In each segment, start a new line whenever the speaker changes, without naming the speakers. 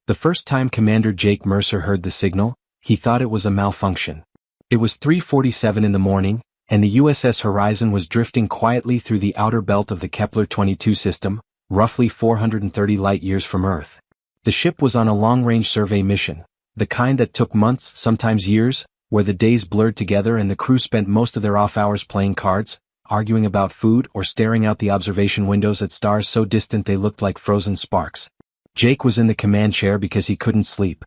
The first time Commander Jake Mercer heard the signal, he thought it was a malfunction. It was 3:47 in the morning, and the USS Horizon was drifting quietly through the outer belt of the Kepler-22 system, roughly 430 light-years from Earth. The ship was on a long-range survey mission, the kind that took months, sometimes years, where the days blurred together and the crew spent most of their off hours playing cards, arguing about food or staring out the observation windows at stars so distant they looked like frozen sparks. Jake was in the command chair because he couldn't sleep.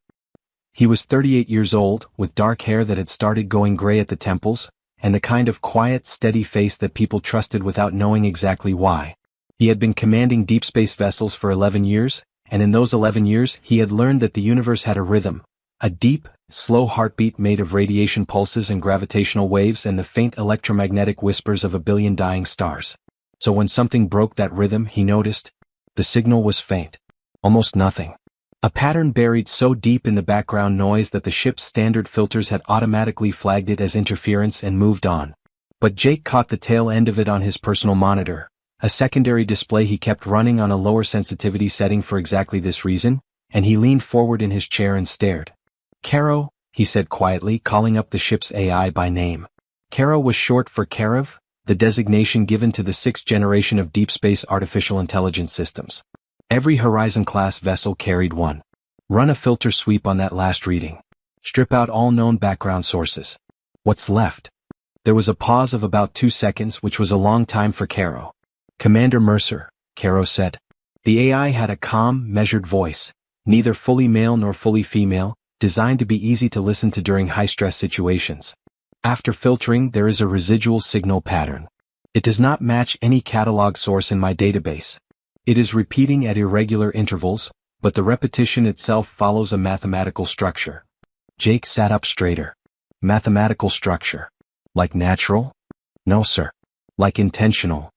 He was 38 years old, with dark hair that had started going gray at the temples, and the kind of quiet, steady face that people trusted without knowing exactly why. He had been commanding deep space vessels for 11 years, and in those 11 years he had learned that the universe had a rhythm, a deep, slow heartbeat made of radiation pulses and gravitational waves and the faint electromagnetic whispers of a billion dying stars. So when something broke that rhythm, he noticed, the signal was faint. Almost nothing. A pattern buried so deep in the background noise that the ship's standard filters had automatically flagged it as interference and moved on. But Jake caught the tail end of it on his personal monitor, a secondary display he kept running on a lower sensitivity setting for exactly this reason, and he leaned forward in his chair and stared. Caro, he said quietly, calling up the ship's AI by name. Caro was short for Karev, the designation given to the sixth generation of deep space artificial intelligence systems. Every Horizon-class vessel carried one. Run a filter sweep on that last reading. Strip out all known background sources. What's left? There was a pause of about 2 seconds, which was a long time for Caro. Commander Mercer, Caro said. The AI had a calm, measured voice, neither fully male nor fully female, designed to be easy to listen to during high-stress situations. After filtering, there is a residual signal pattern. It does not match any catalog source in my database. It is repeating at irregular intervals, but the repetition itself follows a mathematical structure. Jake sat up straighter. Mathematical structure. Like natural? No, sir. Like intentional.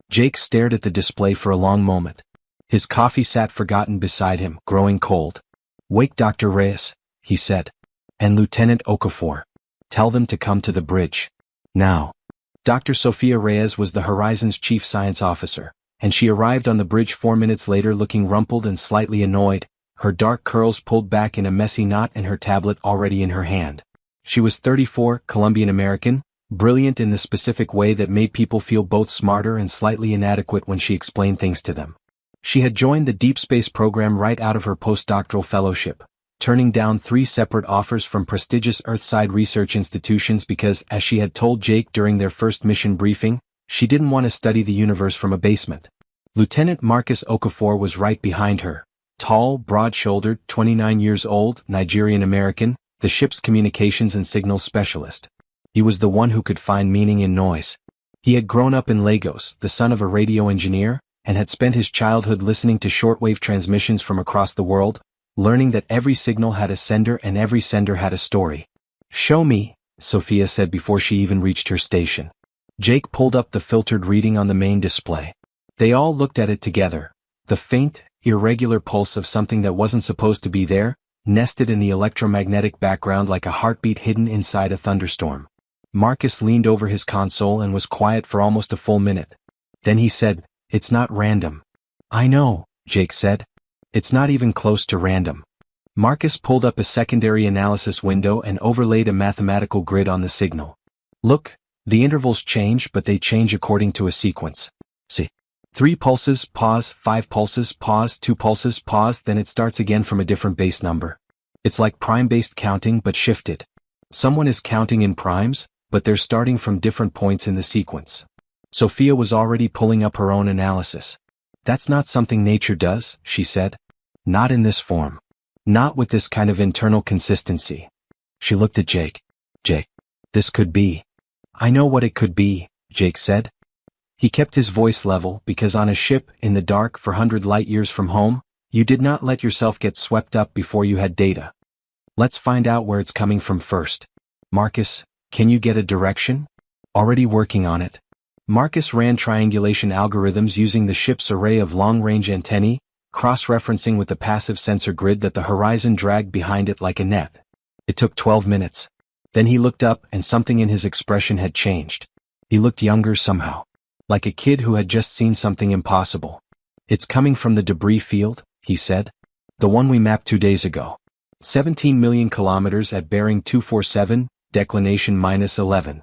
Jake stared at the display for a long moment. His coffee sat forgotten beside him, growing cold. Wake Dr. Reyes, he said. And Lieutenant Okafor. Tell them to come to the bridge. Now. Dr. Sophia Reyes was the Horizon's chief science officer, and she arrived on the bridge 4 minutes later looking rumpled and slightly annoyed, her dark curls pulled back in a messy knot and her tablet already in her hand. She was 34, Colombian American, brilliant in the specific way that made people feel both smarter and slightly inadequate when she explained things to them. She had joined the deep space program right out of her postdoctoral fellowship, turning down 3 separate offers from prestigious Earthside research institutions because, as she had told Jake during their first mission briefing, she didn't want to study the universe from a basement. Lieutenant Marcus Okafor was right behind her. Tall, broad-shouldered, 29 years old, Nigerian-American, the ship's communications and signals specialist. He was the one who could find meaning in noise. He had grown up in Lagos, the son of a radio engineer, and had spent his childhood listening to shortwave transmissions from across the world, learning that every signal had a sender and every sender had a story. Show me, Sophia said before she even reached her station. Jake pulled up the filtered reading on the main display. They all looked at it together. The faint, irregular pulse of something that wasn't supposed to be there, nested in the electromagnetic background like a heartbeat hidden inside a thunderstorm. Marcus leaned over his console and was quiet for almost a full minute. Then he said, "It's not random." "I know," Jake said. "It's not even close to random." Marcus pulled up a secondary analysis window and overlaid a mathematical grid on the signal. "Look, the intervals change, but they change according to a sequence. See? 3 pulses, pause, 5 pulses, pause, 2 pulses, pause, then it starts again from a different base number. It's like prime-based counting but shifted. Someone is counting in primes, but they're starting from different points in the sequence." Sophia was already pulling up her own analysis. "That's not something nature does," she said. "Not in this form. Not with this kind of internal consistency." She looked at Jake. "Jake, this could be." "I know what it could be," Jake said. He kept his voice level because on a ship in the dark for 100 light-years from home, you did not let yourself get swept up before you had data. "Let's find out where it's coming from first. Marcus, can you get a direction?" "Already working on it." Marcus ran triangulation algorithms using the ship's array of long-range antennae, cross-referencing with the passive sensor grid that the Horizon dragged behind it like a net. It took 12 minutes. Then he looked up and something in his expression had changed. He looked younger somehow. Like a kid who had just seen something impossible. "It's coming from the debris field," he said. The one we mapped 2 days ago. 17 million kilometers at bearing 247, declination -11.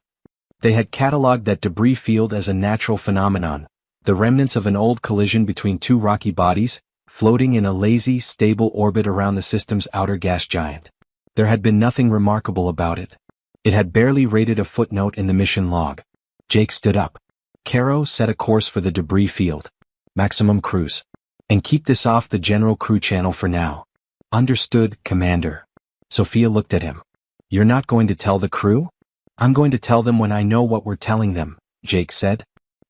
They had catalogued that debris field as a natural phenomenon, the remnants of an old collision between two rocky bodies, floating in a lazy, stable orbit around the system's outer gas giant. There had been nothing remarkable about it. It had barely rated a footnote in the mission log. Jake stood up. Caro, set a course for the debris field. Maximum cruise. And keep this off the general crew channel for now. Understood, Commander. Sophia looked at him. You're not going to tell the crew? I'm going to tell them when I know what we're telling them, Jake said.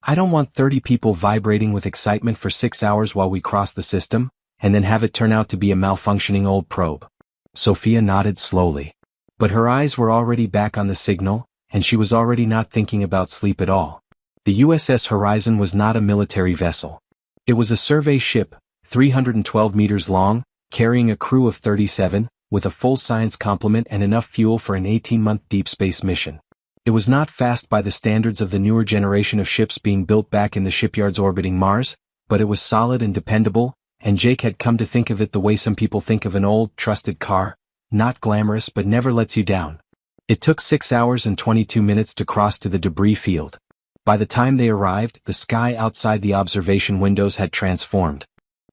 I don't want 30 people vibrating with excitement for 6 hours while we cross the system, and then have it turn out to be a malfunctioning old probe. Sophia nodded slowly. But her eyes were already back on the signal, and she was already not thinking about sleep at all. The USS Horizon was not a military vessel. It was a survey ship, 312 meters long, carrying a crew of 37, with a full science complement and enough fuel for an 18-month deep space mission. It was not fast by the standards of the newer generation of ships being built back in the shipyards orbiting Mars, but it was solid and dependable, and Jake had come to think of it the way some people think of an old, trusted car, not glamorous but never lets you down. It took 6 hours and 22 minutes to cross to the debris field. By the time they arrived, the sky outside the observation windows had transformed.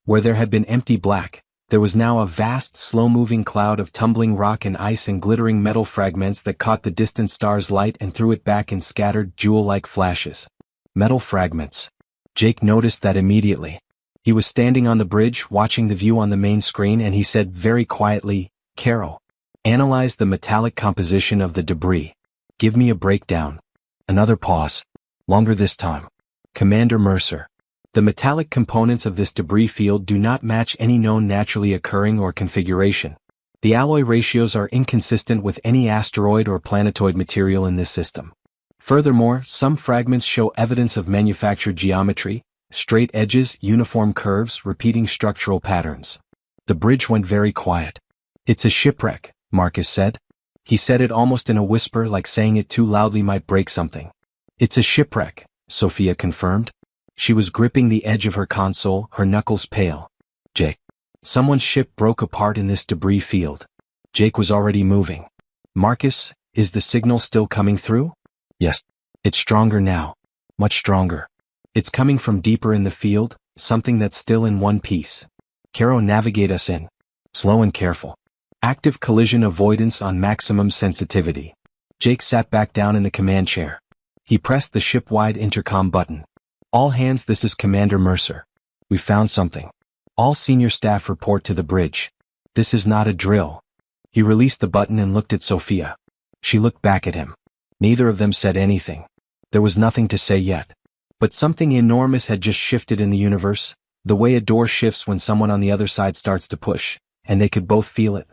Where there had been empty black, there was now a vast, slow-moving cloud of tumbling rock and ice and glittering metal fragments that caught the distant star's light and threw it back in scattered, jewel-like flashes. Metal fragments. Jake noticed that immediately. He was standing on the bridge, watching the view on the main screen, and he said very quietly, Caro, analyze the metallic composition of the debris. Give me a breakdown. Another pause. Longer this time. Commander Mercer. The metallic components of this debris field do not match any known naturally occurring or configuration. The alloy ratios are inconsistent with any asteroid or planetoid material in this system. Furthermore, some fragments show evidence of manufactured geometry, straight edges, uniform curves, repeating structural patterns. The bridge went very quiet. It's a shipwreck, Marcus said. He said it almost in a whisper, like saying it too loudly might break something. It's a shipwreck, Sophia confirmed. She was gripping the edge of her console, her knuckles pale. Jake. Someone's ship broke apart in this debris field. Jake was already moving. Marcus, is the signal still coming through? Yes. It's stronger now. Much stronger. It's coming from deeper in the field, something that's still in one piece. Caro, navigate us in. Slow and careful. Active collision avoidance on maximum sensitivity. Jake sat back down in the command chair. He pressed the ship-wide intercom button. All hands, this is Commander Mercer. We found something. All senior staff report to the bridge. This is not a drill. He released the button and looked at Sophia. She looked back at him. Neither of them said anything. There was nothing to say yet. But something enormous had just shifted in the universe, the way a door shifts when someone on the other side starts to push, and they could both feel it.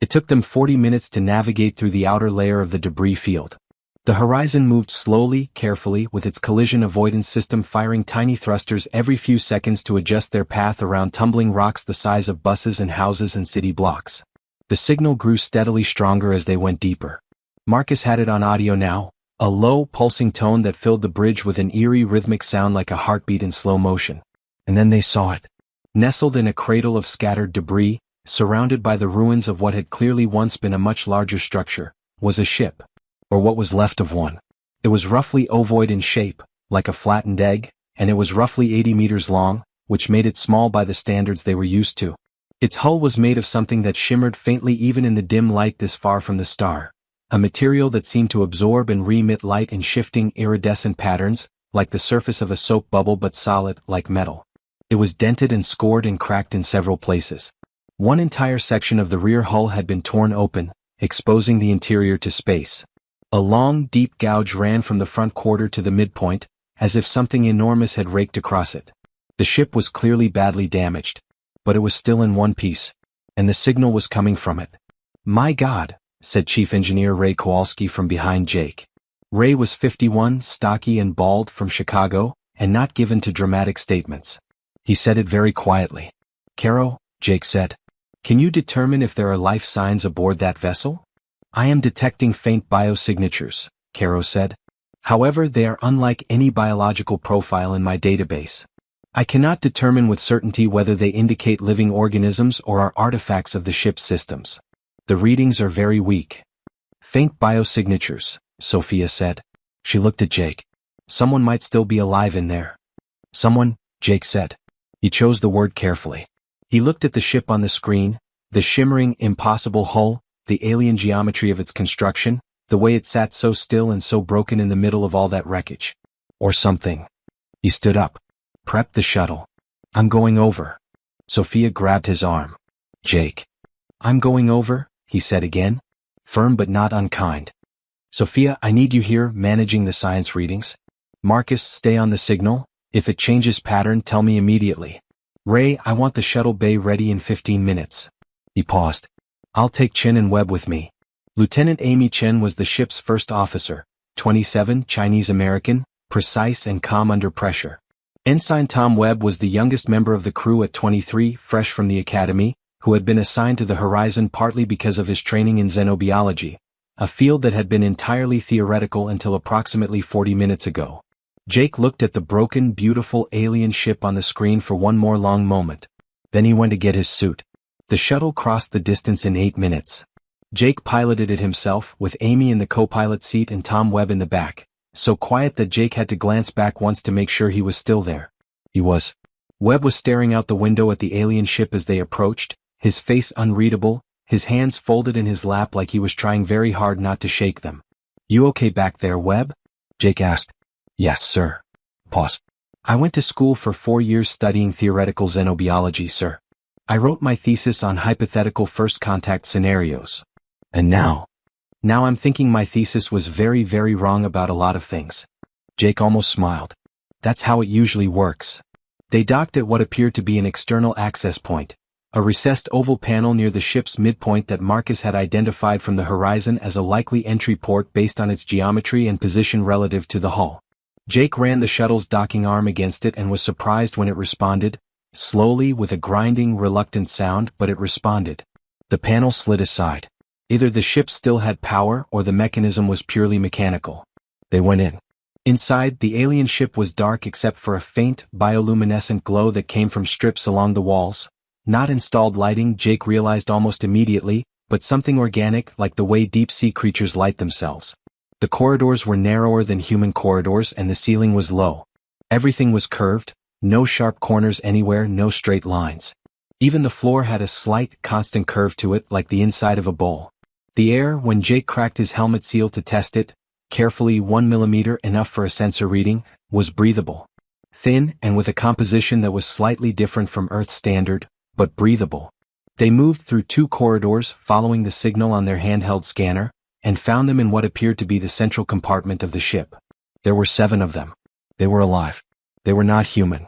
It took them 40 minutes to navigate through the outer layer of the debris field. The Horizon moved slowly, carefully, with its collision avoidance system firing tiny thrusters every few seconds to adjust their path around tumbling rocks the size of buses and houses and city blocks. The signal grew steadily stronger as they went deeper. Marcus had it on audio now, a low, pulsing tone that filled the bridge with an eerie rhythmic sound like a heartbeat in slow motion. And then they saw it. Nestled in a cradle of scattered debris, surrounded by the ruins of what had clearly once been a much larger structure, was a ship. Or what was left of one. It was roughly ovoid in shape, like a flattened egg, and it was roughly 80 meters long, which made it small by the standards they were used to. Its hull was made of something that shimmered faintly even in the dim light this far from the star, a material that seemed to absorb and re-emit light in shifting, iridescent patterns, like the surface of a soap bubble but solid, like metal. It was dented and scored and cracked in several places. One entire section of the rear hull had been torn open, exposing the interior to space. A long, deep gouge ran from the front quarter to the midpoint, as if something enormous had raked across it. The ship was clearly badly damaged, but it was still in one piece, and the signal was coming from it. My God, said Chief Engineer Ray Kowalski from behind Jake. Ray was 51, stocky and bald, from Chicago, and not given to dramatic statements. He said it very quietly. Caro, Jake said, can you determine if there are life signs aboard that vessel? I am detecting faint biosignatures, Caro said. However, they are unlike any biological profile in my database. I cannot determine with certainty whether they indicate living organisms or are artifacts of the ship's systems. The readings are very weak. Faint biosignatures, Sophia said. She looked at Jake. Someone might still be alive in there. Someone, Jake said. He chose the word carefully. He looked at the ship on the screen, the shimmering, impossible hull, the alien geometry of its construction, the way it sat so still and so broken in the middle of all that wreckage. Or something. He stood up. Prep the shuttle. I'm going over. Sophia grabbed his arm. Jake. I'm going over, he said again. Firm but not unkind. Sophia, I need you here managing the science readings. Marcus, stay on the signal. If it changes pattern, tell me immediately. Ray, I want the shuttle bay ready in 15 minutes. He paused. I'll take Chen and Webb with me. Lieutenant Amy Chen was the ship's first officer, 27, Chinese-American, precise and calm under pressure. Ensign Tom Webb was the youngest member of the crew at 23, fresh from the academy, who had been assigned to the Horizon partly because of his training in xenobiology, a field that had been entirely theoretical until approximately 40 minutes ago. Jake looked at the broken, beautiful alien ship on the screen for one more long moment. Then he went to get his suit. The shuttle crossed the distance in 8 minutes. Jake piloted it himself, with Amy in the co-pilot seat and Tom Webb in the back, so quiet that Jake had to glance back once to make sure he was still there. He was. Webb was staring out the window at the alien ship as they approached, his face unreadable, his hands folded in his lap like he was trying very hard not to shake them. You okay back there, Webb? Jake asked. Yes, sir. Pause. I went to school for 4 years studying theoretical xenobiology, sir. I wrote my thesis on hypothetical first contact scenarios. And now I'm thinking my thesis was very, very wrong about a lot of things. Jake almost smiled. That's how it usually works. They docked at what appeared to be an external access point, a recessed oval panel near the ship's midpoint that Marcus had identified from the Horizon as a likely entry port based on its geometry and position relative to the hull. Jake ran the shuttle's docking arm against it and was surprised when it responded, slowly with a grinding, reluctant sound, but it responded. The panel slid aside. Either the ship still had power or the mechanism was purely mechanical. They went in. Inside, the alien ship was dark except for a faint, bioluminescent glow that came from strips along the walls. Not installed lighting, Jake realized almost immediately, but something organic like the way deep-sea creatures light themselves. The corridors were narrower than human corridors and the ceiling was low. Everything was curved, no sharp corners anywhere, no straight lines. Even the floor had a slight, constant curve to it like the inside of a bowl. The air, when Jake cracked his helmet seal to test it, carefully 1 millimeter enough for a sensor reading, was breathable. Thin and with a composition that was slightly different from Earth standard, but breathable. They moved through 2 corridors following the signal on their handheld scanner, and found them in what appeared to be the central compartment of the ship. There were 7 of them. They were alive. They were not human.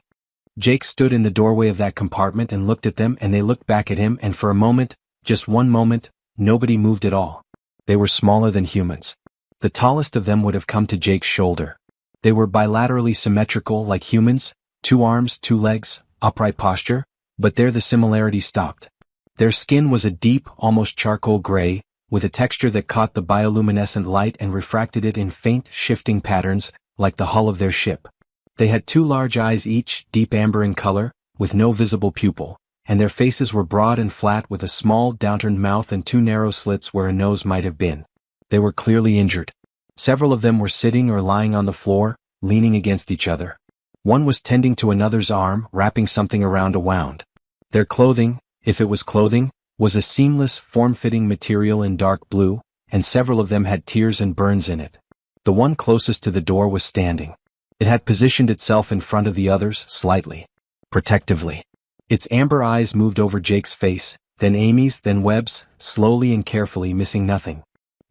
Jake stood in the doorway of that compartment and looked at them and they looked back at him and for a moment, just one moment, nobody moved at all. They were smaller than humans. The tallest of them would have come to Jake's shoulder. They were bilaterally symmetrical like humans, 2 arms, 2 legs, upright posture, but there the similarity stopped. Their skin was a deep, almost charcoal gray, with a texture that caught the bioluminescent light and refracted it in faint, shifting patterns, like the hull of their ship. They had 2 large eyes each, deep amber in color, with no visible pupil, and their faces were broad and flat with a small, downturned mouth and 2 narrow slits where a nose might have been. They were clearly injured. Several of them were sitting or lying on the floor, leaning against each other. One was tending to another's arm, wrapping something around a wound. Their clothing, if it was clothing, was a seamless, form-fitting material in dark blue, and several of them had tears and burns in it. The one closest to the door was standing. It had positioned itself in front of the others, slightly. Protectively. Its amber eyes moved over Jake's face, then Amy's, then Webb's, slowly and carefully, missing nothing.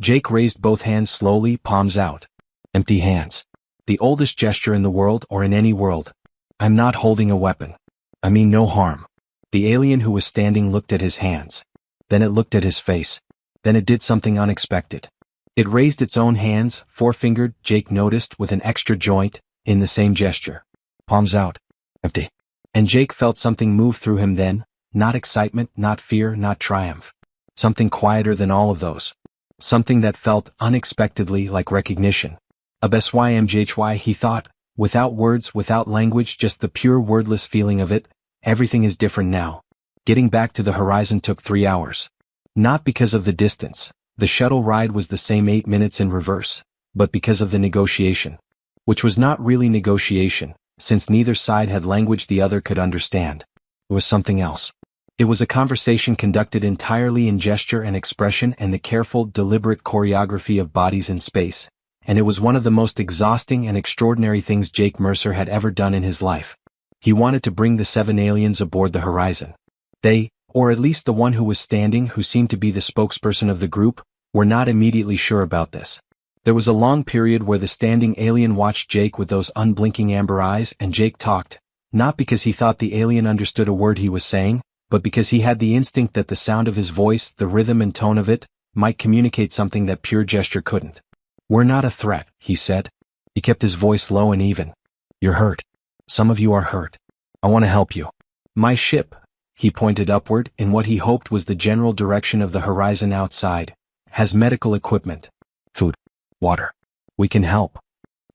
Jake raised both hands slowly, palms out. Empty hands. The oldest gesture in the world or in any world. I'm not holding a weapon. I mean no harm. The alien who was standing looked at his hands. Then it looked at his face. Then it did something unexpected. It raised its own hands, four-fingered, Jake noticed, with an extra joint, in the same gesture. Palms out. Empty. And Jake felt something move through him then, not excitement, not fear, not triumph. Something quieter than all of those. Something that felt, unexpectedly, like recognition. A BSYMJHY, he thought, Without words, without language, just the pure wordless feeling of it. Everything is different now. Getting back to the horizon took 3 hours. Not because of the distance. The shuttle ride was the same 8 minutes in reverse, but because of the negotiation. Which was not really negotiation, since neither side had language the other could understand. It was something else. It was a conversation conducted entirely in gesture and expression and the careful, deliberate choreography of bodies in space, and it was one of the most exhausting and extraordinary things Jake Mercer had ever done in his life. He wanted to bring the 7 aliens aboard the horizon. They, or at least the one who was standing, who seemed to be the spokesperson of the group, were not immediately sure about this. There was a long period where the standing alien watched Jake with those unblinking amber eyes, and Jake talked, not because he thought the alien understood a word he was saying, but because he had the instinct that the sound of his voice, the rhythm and tone of it, might communicate something that pure gesture couldn't. "We're not a threat," he said. He kept his voice low and even. "You're hurt. Some of you are hurt. I want to help you. My ship," he pointed upward in what he hoped was the general direction of the horizon outside, "has medical equipment. Food. Water. We can help."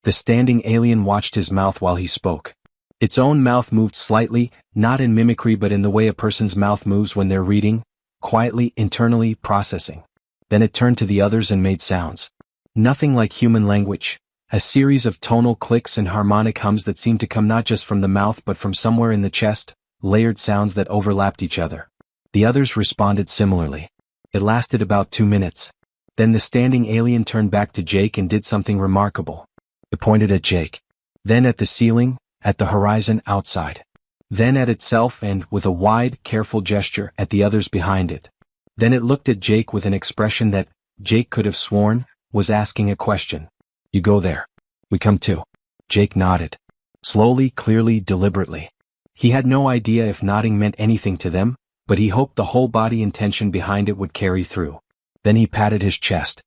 The standing alien watched his mouth while he spoke. Its own mouth moved slightly, not in mimicry but in the way a person's mouth moves when they're reading, quietly, internally, processing. Then it turned to the others and made sounds. Nothing like human language, a series of tonal clicks and harmonic hums that seemed to come not just from the mouth but from somewhere in the chest, layered sounds that overlapped each other. The others responded similarly. It lasted about 2 minutes. Then the standing alien turned back to Jake and did something remarkable. It pointed at Jake. Then at the ceiling, at the horizon outside. Then at itself and, with a wide, careful gesture, at the others behind it. Then it looked at Jake with an expression that, Jake could have sworn, was asking a question. "You go there. We come too." Jake nodded. Slowly, clearly, deliberately. He had no idea if nodding meant anything to them, but he hoped the whole body intention behind it would carry through. Then he patted his chest.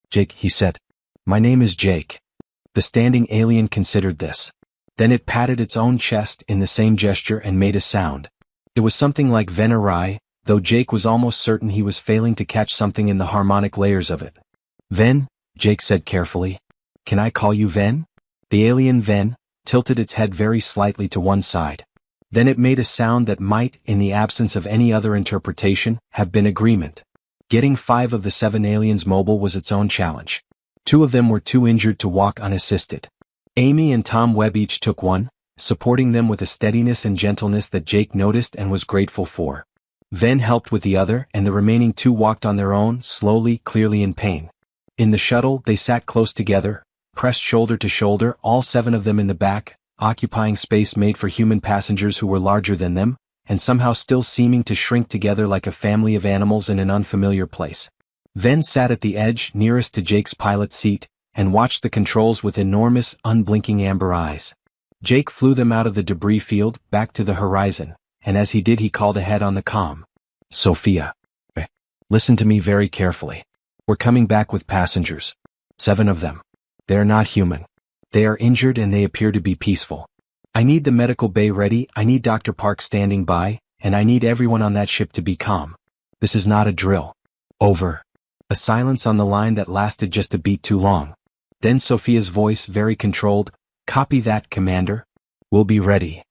"Jake," he said. "My name is Jake." The standing alien considered this. Then it patted its own chest in the same gesture and made a sound. It was something like Venerai, though Jake was almost certain he was failing to catch something in the harmonic layers of it. "Ven," Jake said carefully. "Can I call you Ven?" The alien Ven tilted its head very slightly to one side. Then it made a sound that might, in the absence of any other interpretation, have been agreement. Getting 5 of the 7 aliens mobile was its own challenge. 2 of them were too injured to walk unassisted. Amy and Tom Webb each took one, supporting them with a steadiness and gentleness that Jake noticed and was grateful for. Ven helped with the other, and the remaining 2 walked on their own, slowly, clearly in pain. In the shuttle, they sat close together, pressed shoulder to shoulder, all 7 of them in the back, occupying space made for human passengers who were larger than them, and somehow still seeming to shrink together like a family of animals in an unfamiliar place. Ven sat at the edge, nearest to Jake's pilot seat, and watched the controls with enormous, unblinking amber eyes. Jake flew them out of the debris field, back to the horizon, and as he did he called ahead on the comm. "Sophia. Listen to me very carefully. We're coming back with passengers. 7 of them. They are not human. They are injured and they appear to be peaceful. I need the medical bay ready, I need Dr. Park standing by, and I need everyone on that ship to be calm. This is not a drill. Over." A silence on the line that lasted just a beat too long. Then Sophia's voice, very controlled, "Copy that, Commander. We'll be ready."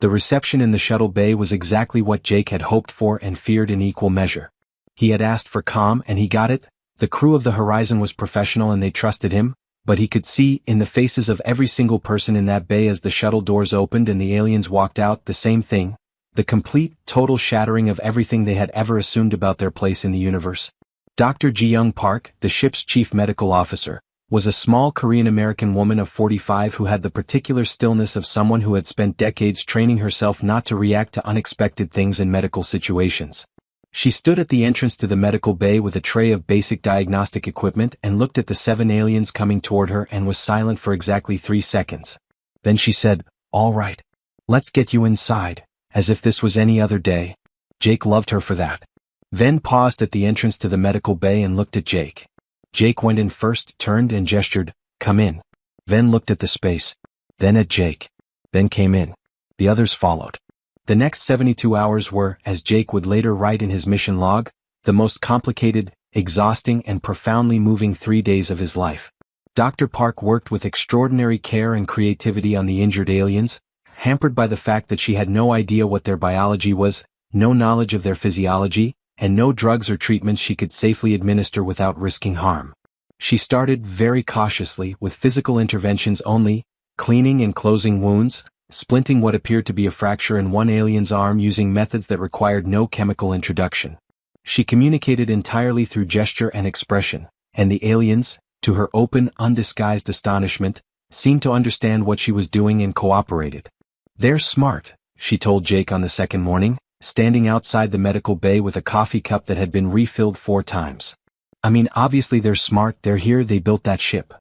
The reception in the shuttle bay was exactly what Jake had hoped for and feared in equal measure. He had asked for calm and he got it. The crew of the Horizon was professional and they trusted him, but he could see, in the faces of every single person in that bay as the shuttle doors opened and the aliens walked out, the same thing. The complete, total shattering of everything they had ever assumed about their place in the universe. Dr. Ji-Young Park, the ship's chief medical officer, was a small Korean-American woman of 45 who had the particular stillness of someone who had spent decades training herself not to react to unexpected things in medical situations. She stood at the entrance to the medical bay with a tray of basic diagnostic equipment and looked at the 7 aliens coming toward her and was silent for exactly 3 seconds. Then she said, "All right. Let's get you inside," as if this was any other day. Jake loved her for that. Ven paused at the entrance to the medical bay and looked at Jake. Jake went in first, turned and gestured, "Come in." Ven looked at the space, then at Jake, then came in. The others followed. The next 72 hours were, as Jake would later write in his mission log, the most complicated, exhausting and profoundly moving 3 days of his life. Dr. Park worked with extraordinary care and creativity on the injured aliens, hampered by the fact that she had no idea what their biology was, no knowledge of their physiology, and no drugs or treatments she could safely administer without risking harm. She started very cautiously with physical interventions only, cleaning and closing wounds, splinting what appeared to be a fracture in one alien's arm using methods that required no chemical introduction. She communicated entirely through gesture and expression, and the aliens, to her open, undisguised astonishment, seemed to understand what she was doing and cooperated. "They're smart," she told Jake on the second morning, standing outside the medical bay with a coffee cup that had been refilled 4 times. "I mean, obviously they're smart, they're here, they built that ship.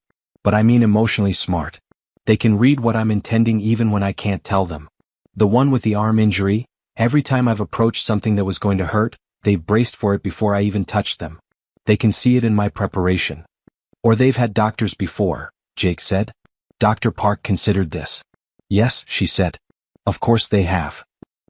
But I mean emotionally smart. They can read what I'm intending even when I can't tell them. The one with the arm injury, every time I've approached something that was going to hurt, they've braced for it before I even touched them. They can see it in my preparation." "Or they've had doctors before," Jake said. Dr. Park considered this. "Yes," she said. "Of course they have."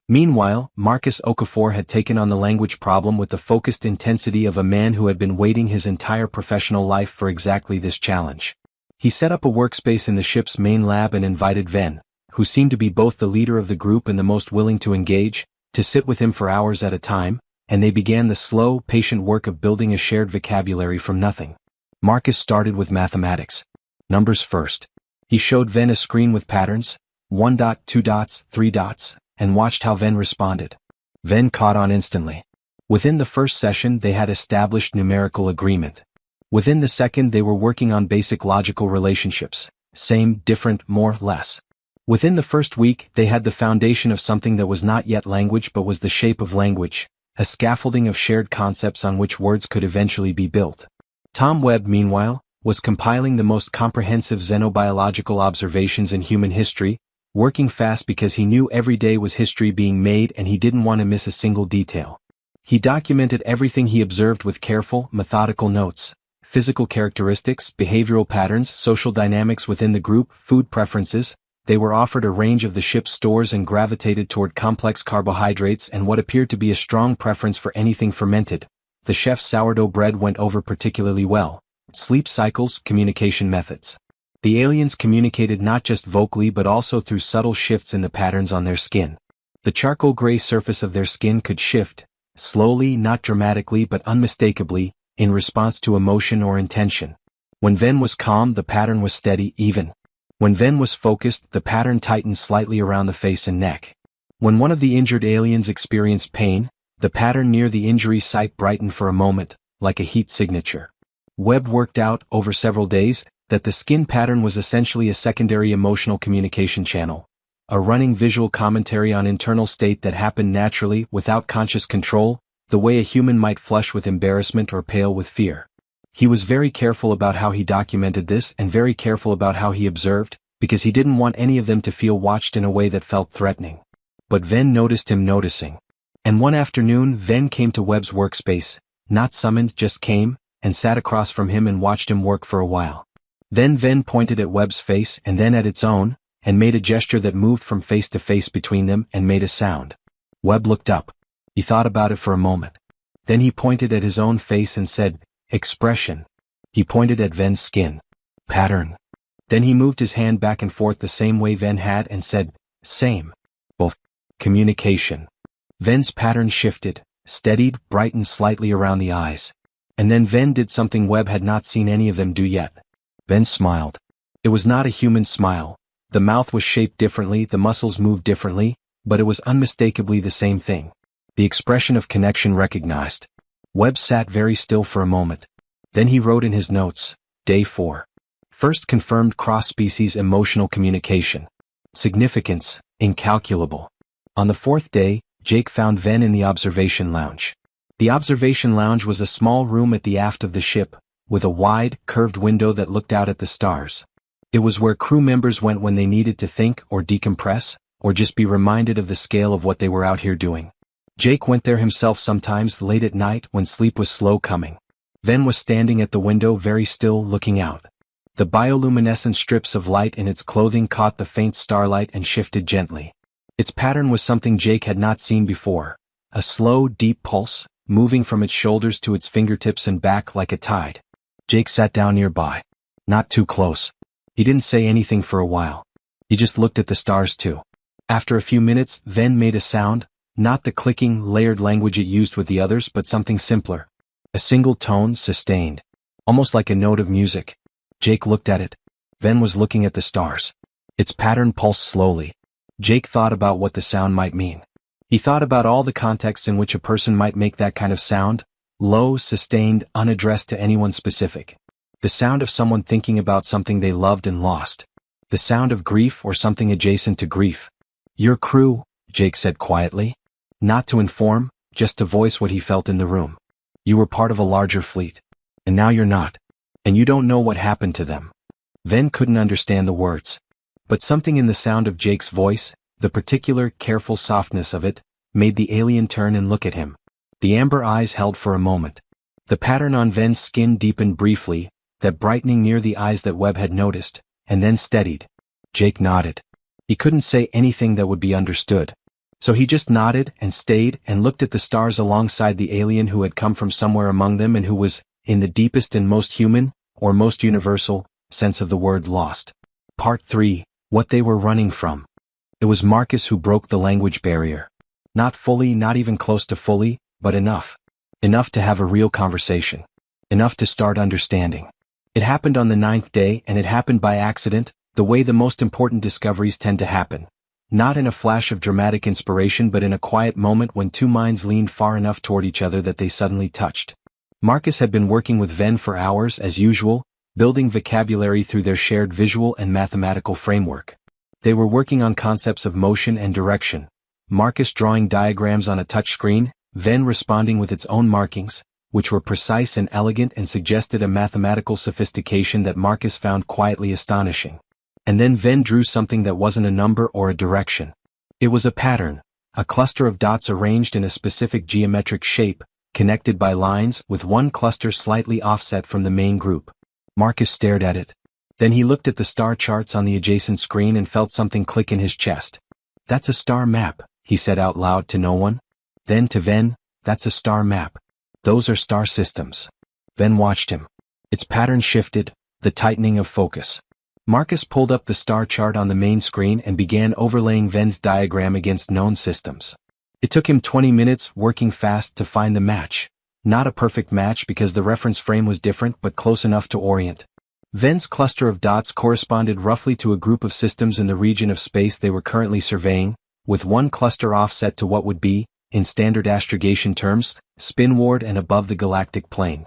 Meanwhile, Marcus Okafor had taken on the language problem with the focused intensity of a man who had been waiting his entire professional life for exactly this challenge. He set up a workspace in the ship's main lab and invited Ven, who seemed to be both the leader of the group and the most willing to engage, to sit with him for hours at a time, and they began the slow, patient work of building a shared vocabulary from nothing. Marcus started with mathematics. Numbers first. He showed Ven a screen with patterns, 1 dot, 2 dots, 3 dots, and watched how Ven responded. Ven caught on instantly. Within the first session they had established numerical agreement. Within the second they were working on basic logical relationships, same, different, more, less. Within the first week they had the foundation of something that was not yet language but was the shape of language, a scaffolding of shared concepts on which words could eventually be built. Tom Webb, meanwhile, was compiling the most comprehensive xenobiological observations in human history, working fast because he knew every day was history being made and he didn't want to miss a single detail. He documented everything he observed with careful, methodical notes: physical characteristics, behavioral patterns, social dynamics within the group, food preferences. They were offered a range of the ship's stores and gravitated toward complex carbohydrates and what appeared to be a strong preference for anything fermented. The chef's sourdough bread went over particularly well. Sleep cycles, communication methods. The aliens communicated not just vocally but also through subtle shifts in the patterns on their skin. The charcoal gray surface of their skin could shift, slowly, not dramatically but unmistakably, in response to emotion or intention. When Ven was calm, the pattern was steady, even. When Ven was focused, the pattern tightened slightly around the face and neck. When one of the injured aliens experienced pain, the pattern near the injury site brightened for a moment, like a heat signature. Webb worked out, over several days, that the skin pattern was essentially a secondary emotional communication channel, a running visual commentary on internal state that happened naturally, without conscious control, the way a human might flush with embarrassment or pale with fear. He was very careful about how he documented this and very careful about how he observed, because he didn't want any of them to feel watched in a way that felt threatening. But Ven noticed him noticing. And one afternoon Ven came to Webb's workspace, not summoned, just came, and sat across from him and watched him work for a while. Then Ven pointed at Webb's face and then at its own, and made a gesture that moved from face to face between them and made a sound. Webb looked up. He thought about it for a moment. Then he pointed at his own face and said, "Expression." He pointed at Ven's skin. "Pattern." Then he moved his hand back and forth the same way Ven had and said, "Same." Both. "Communication." Ven's pattern shifted, steadied, brightened slightly around the eyes. And then Ven did something Webb had not seen any of them do yet. Ven smiled. It was not a human smile. The mouth was shaped differently, the muscles moved differently, but it was unmistakably the same thing. The expression of connection recognized. Webb sat very still for a moment. Then he wrote in his notes, Day 4. First confirmed cross-species emotional communication. Significance, incalculable. On the 4th day, Jake found Ven in the observation lounge. The observation lounge was a small room at the aft of the ship, with a wide, curved window that looked out at the stars. It was where crew members went when they needed to think or decompress, or just be reminded of the scale of what they were out here doing. Jake went there himself sometimes late at night when sleep was slow coming. Ven was standing at the window very still, looking out. The bioluminescent strips of light in its clothing caught the faint starlight and shifted gently. Its pattern was something Jake had not seen before. A slow, deep pulse, moving from its shoulders to its fingertips and back like a tide. Jake sat down nearby. Not too close. He didn't say anything for a while. He just looked at the stars too. After a few minutes, Ven made a sound, not the clicking, layered language it used with the others but something simpler. A single tone, sustained. Almost like a note of music. Jake looked at it. Ven was looking at the stars. Its pattern pulsed slowly. Jake thought about what the sound might mean. He thought about all the contexts in which a person might make that kind of sound, low, sustained, unaddressed to anyone specific. The sound of someone thinking about something they loved and lost. The sound of grief or something adjacent to grief. Your crew, Jake said quietly. Not to inform, just to voice what he felt in the room. You were part of a larger fleet. And now you're not. And you don't know what happened to them. Ven couldn't understand the words. But something in the sound of Jake's voice, the particular, careful softness of it, made the alien turn and look at him. The amber eyes held for a moment. The pattern on Ven's skin deepened briefly, that brightening near the eyes that Webb had noticed, and then steadied. Jake nodded. He couldn't say anything that would be understood. So he just nodded and stayed and looked at the stars alongside the alien who had come from somewhere among them and who was, in the deepest and most human, or most universal, sense of the word lost. Part 3. What they were running from. It was Marcus who broke the language barrier. Not fully, not even close to fully, but enough. Enough to have a real conversation. Enough to start understanding. It happened on the 9th day and it happened by accident, the way the most important discoveries tend to happen. Not in a flash of dramatic inspiration but in a quiet moment when two minds leaned far enough toward each other that they suddenly touched. Marcus had been working with Ven for hours as usual, building vocabulary through their shared visual and mathematical framework. They were working on concepts of motion and direction. Marcus drawing diagrams on a touchscreen, Ven responding with its own markings, which were precise and elegant and suggested a mathematical sophistication that Marcus found quietly astonishing. And then Ven drew something that wasn't a number or a direction. It was a pattern, a cluster of dots arranged in a specific geometric shape, connected by lines, with one cluster slightly offset from the main group. Marcus stared at it. Then he looked at the star charts on the adjacent screen and felt something click in his chest. That's a star map, he said out loud to no one. Then to Ven, that's a star map. Those are star systems. Ven watched him. Its pattern shifted, the tightening of focus. Marcus pulled up the star chart on the main screen and began overlaying Ven's diagram against known systems. It took him 20 minutes, working fast, to find the match. Not a perfect match because the reference frame was different but close enough to orient. Ven's cluster of dots corresponded roughly to a group of systems in the region of space they were currently surveying, with one cluster offset to what would be, in standard astrogation terms, spinward and above the galactic plane.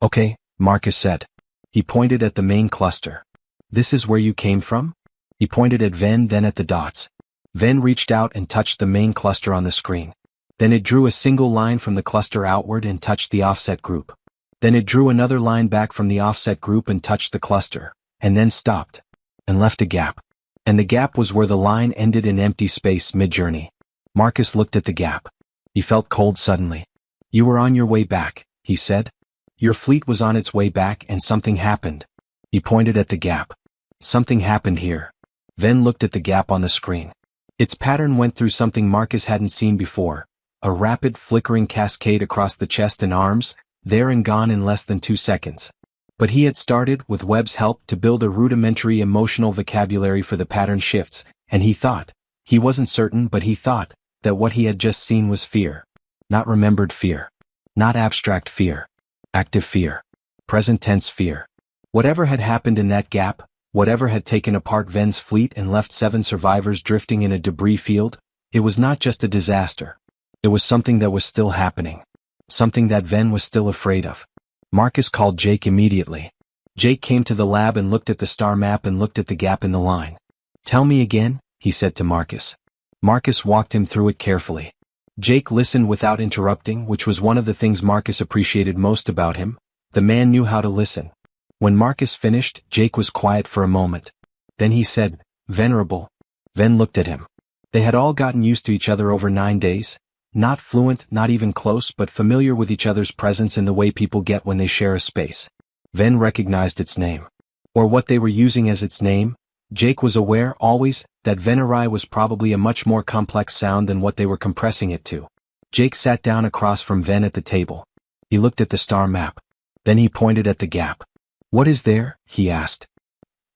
Okay, Marcus said. He pointed at the main cluster. This is where you came from? He pointed at Ven, then at the dots. Ven reached out and touched the main cluster on the screen. Then it drew a single line from the cluster outward and touched the offset group. Then it drew another line back from the offset group and touched the cluster, and then stopped, and left a gap. And the gap was where the line ended in empty space mid-journey. Marcus looked at the gap. He felt cold suddenly. You were on your way back, he said. Your fleet was on its way back and something happened. He pointed at the gap. Something happened here. Ven looked at the gap on the screen. Its pattern went through something Marcus hadn't seen before. A rapid flickering cascade across the chest and arms, there and gone in less than 2 seconds. But he had started, with Webb's help, to build a rudimentary emotional vocabulary for the pattern shifts, and he thought, he wasn't certain but he thought, that what he had just seen was fear. Not remembered fear. Not abstract fear. Active fear. Present tense fear. Whatever had happened in that gap, whatever had taken apart Ven's fleet and left 7 survivors drifting in a debris field, it was not just a disaster. It was something that was still happening. Something that Ven was still afraid of. Marcus called Jake immediately. Jake came to the lab and looked at the star map and looked at the gap in the line. Tell me again, he said to Marcus. Marcus walked him through it carefully. Jake listened without interrupting, which was one of the things Marcus appreciated most about him. The man knew how to listen. When Marcus finished, Jake was quiet for a moment. Then he said, Venerable. Ven looked at him. They had all gotten used to each other over 9 days. Not fluent, not even close, but familiar with each other's presence in the way people get when they share a space. Ven recognized its name. Or what they were using as its name. Jake was aware, always, that Venerai was probably a much more complex sound than what they were compressing it to. Jake sat down across from Ven at the table. He looked at the star map. Then he pointed at the gap. "What is there?" he asked.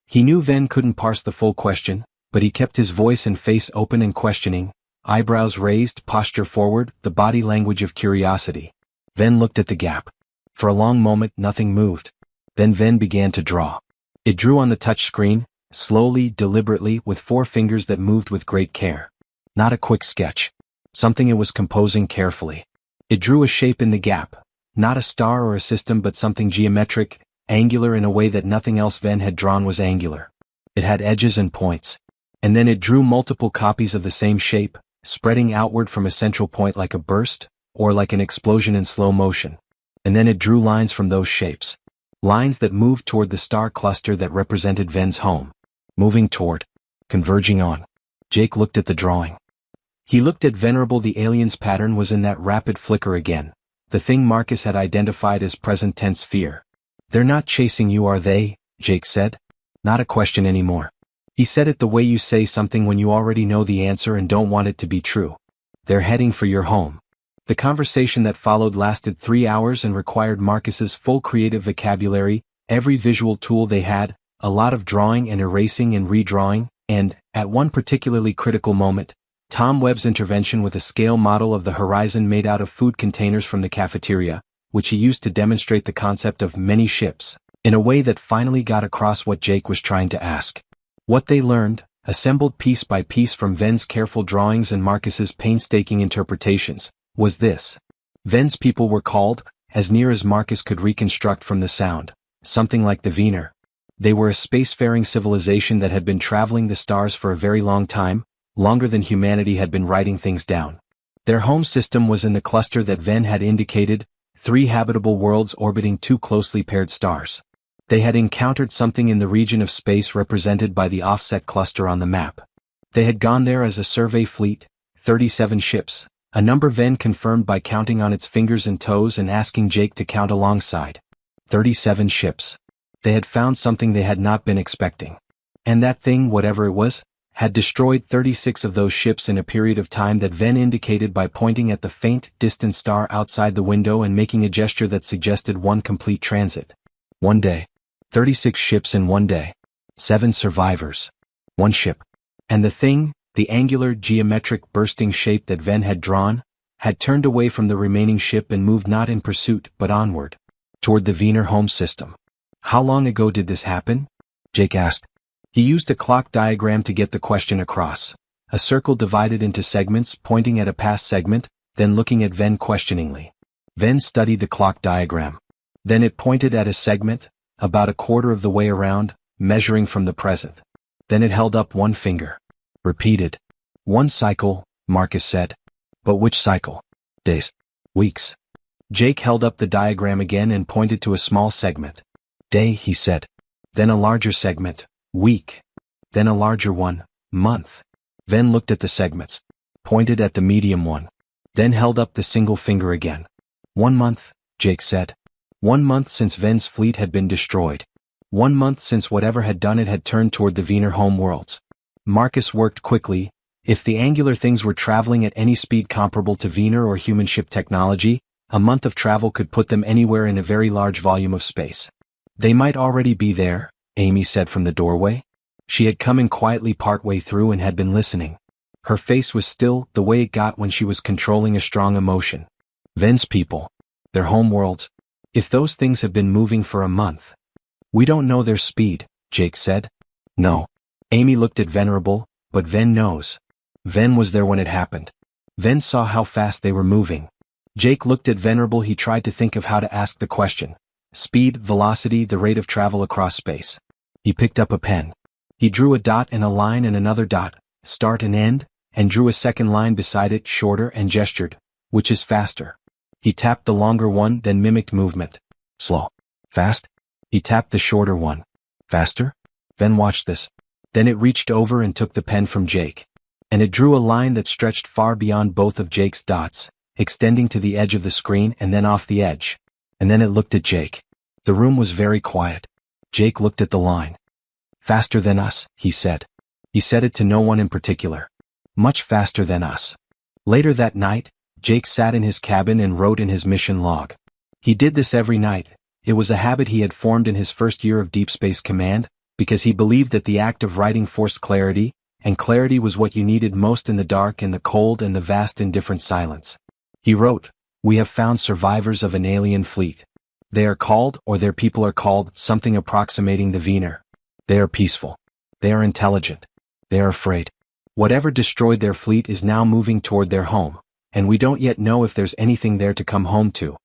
He knew Ven couldn't parse the full question, but he kept his voice and face open and questioning, eyebrows raised, posture forward, the body language of curiosity. Ven looked at the gap. For a long moment nothing moved. Then Ven began to draw. It drew on the touch screen, slowly, deliberately, with 4 fingers that moved with great care. Not a quick sketch. Something it was composing carefully. It drew a shape in the gap. Not a star or a system, but something geometric, angular in a way that nothing else Ven had drawn was angular. It had edges and points. And then it drew multiple copies of the same shape, spreading outward from a central point like a burst, or like an explosion in slow motion. And then it drew lines from those shapes. Lines that moved toward the star cluster that represented Ven's home. Moving toward. Converging on. Jake looked at the drawing. He looked at Venerable. The alien's pattern was in that rapid flicker again. The thing Marcus had identified as present tense fear. "They're not chasing you, are they?" Jake said. Not a question anymore. He said it the way you say something when you already know the answer and don't want it to be true. "They're heading for your home." The conversation that followed lasted 3 hours and required Marcus's full creative vocabulary, every visual tool they had, a lot of drawing and erasing and redrawing, and, at one particularly critical moment, Tom Webb's intervention with a scale model of the horizon made out of food containers from the cafeteria, which he used to demonstrate the concept of many ships, in a way that finally got across what Jake was trying to ask. What they learned, assembled piece by piece from Ven's careful drawings and Marcus's painstaking interpretations, was this. Ven's people were called, as near as Marcus could reconstruct from the sound, something like the Vener. They were a spacefaring civilization that had been traveling the stars for a very long time, longer than humanity had been writing things down. Their home system was in the cluster that Ven had indicated, 3 habitable worlds orbiting 2 closely paired stars. They had encountered something in the region of space represented by the offset cluster on the map. They had gone there as a survey fleet, 37 ships, a number Ven confirmed by counting on its fingers and toes and asking Jake to count alongside. 37 ships. They had found something they had not been expecting. And that thing, whatever it was, had destroyed 36 of those ships in a period of time that Ven indicated by pointing at the faint, distant star outside the window and making a gesture that suggested one complete transit. One day. 36 ships in one day. 7 survivors. 1 ship. And the thing, the angular, geometric, bursting shape that Ven had drawn, had turned away from the remaining ship and moved not in pursuit, but onward. Toward the Vener home system. "How long ago did this happen?" Jake asked. He used a clock diagram to get the question across. A circle divided into segments, pointing at a past segment, then looking at Ven questioningly. Ven studied the clock diagram. Then it pointed at a segment, about a quarter of the way around, measuring from the present. Then it held up 1 finger. Repeated. 1 cycle, Marcus said. But which cycle? Days. Weeks. Jake held up the diagram again and pointed to a small segment. Day, he said. Then a larger segment. Week. Then a larger one. Month. Ven looked at the segments. Pointed at the medium one. Then held up the single finger again. 1 month, Jake said. 1 month since Ven's fleet had been destroyed. 1 month since whatever had done it had turned toward the Vener home worlds. Marcus worked quickly. If the angular things were traveling at any speed comparable to Vener or human ship technology, a month of travel could put them anywhere in a very large volume of space. "They might already be there," Amy said from the doorway. She had come in quietly partway through and had been listening. Her face was still the way it got when she was controlling a strong emotion. Ven's people. Their home worlds. If those things have been moving for a month. "We don't know their speed," Jake said. "No." Amy looked at Venerable, "But Ven knows." Ven was there when it happened. Ven saw how fast they were moving. Jake looked at Venerable. He tried to think of how to ask the question. Speed, velocity, the rate of travel across space. He picked up a pen. He drew a dot and a line and another dot, start and end, and drew a second line beside it, shorter, and gestured. "Which is faster?" He tapped the longer one, then mimicked movement. "Slow." "Fast?" He tapped the shorter one. "Faster?" Ven watched this. Then it reached over and took the pen from Jake. And it drew a line that stretched far beyond both of Jake's dots, extending to the edge of the screen and then off the edge. And then it looked at Jake. The room was very quiet. Jake looked at the line. "Faster than us," he said. He said it to no one in particular. Much faster than us. Later that night, Jake sat in his cabin and wrote in his mission log. He did this every night, It was a habit he had formed in his first year of Deep Space Command, because he believed that the act of writing forced clarity, and clarity was what you needed most in the dark and the cold and the vast indifferent silence. He wrote, "We have found survivors of an alien fleet. They are called, or their people are called, something approximating the Veneer. They are peaceful. They are intelligent. They are afraid. Whatever destroyed their fleet is now moving toward their home, and we don't yet know if there's anything there to come home to."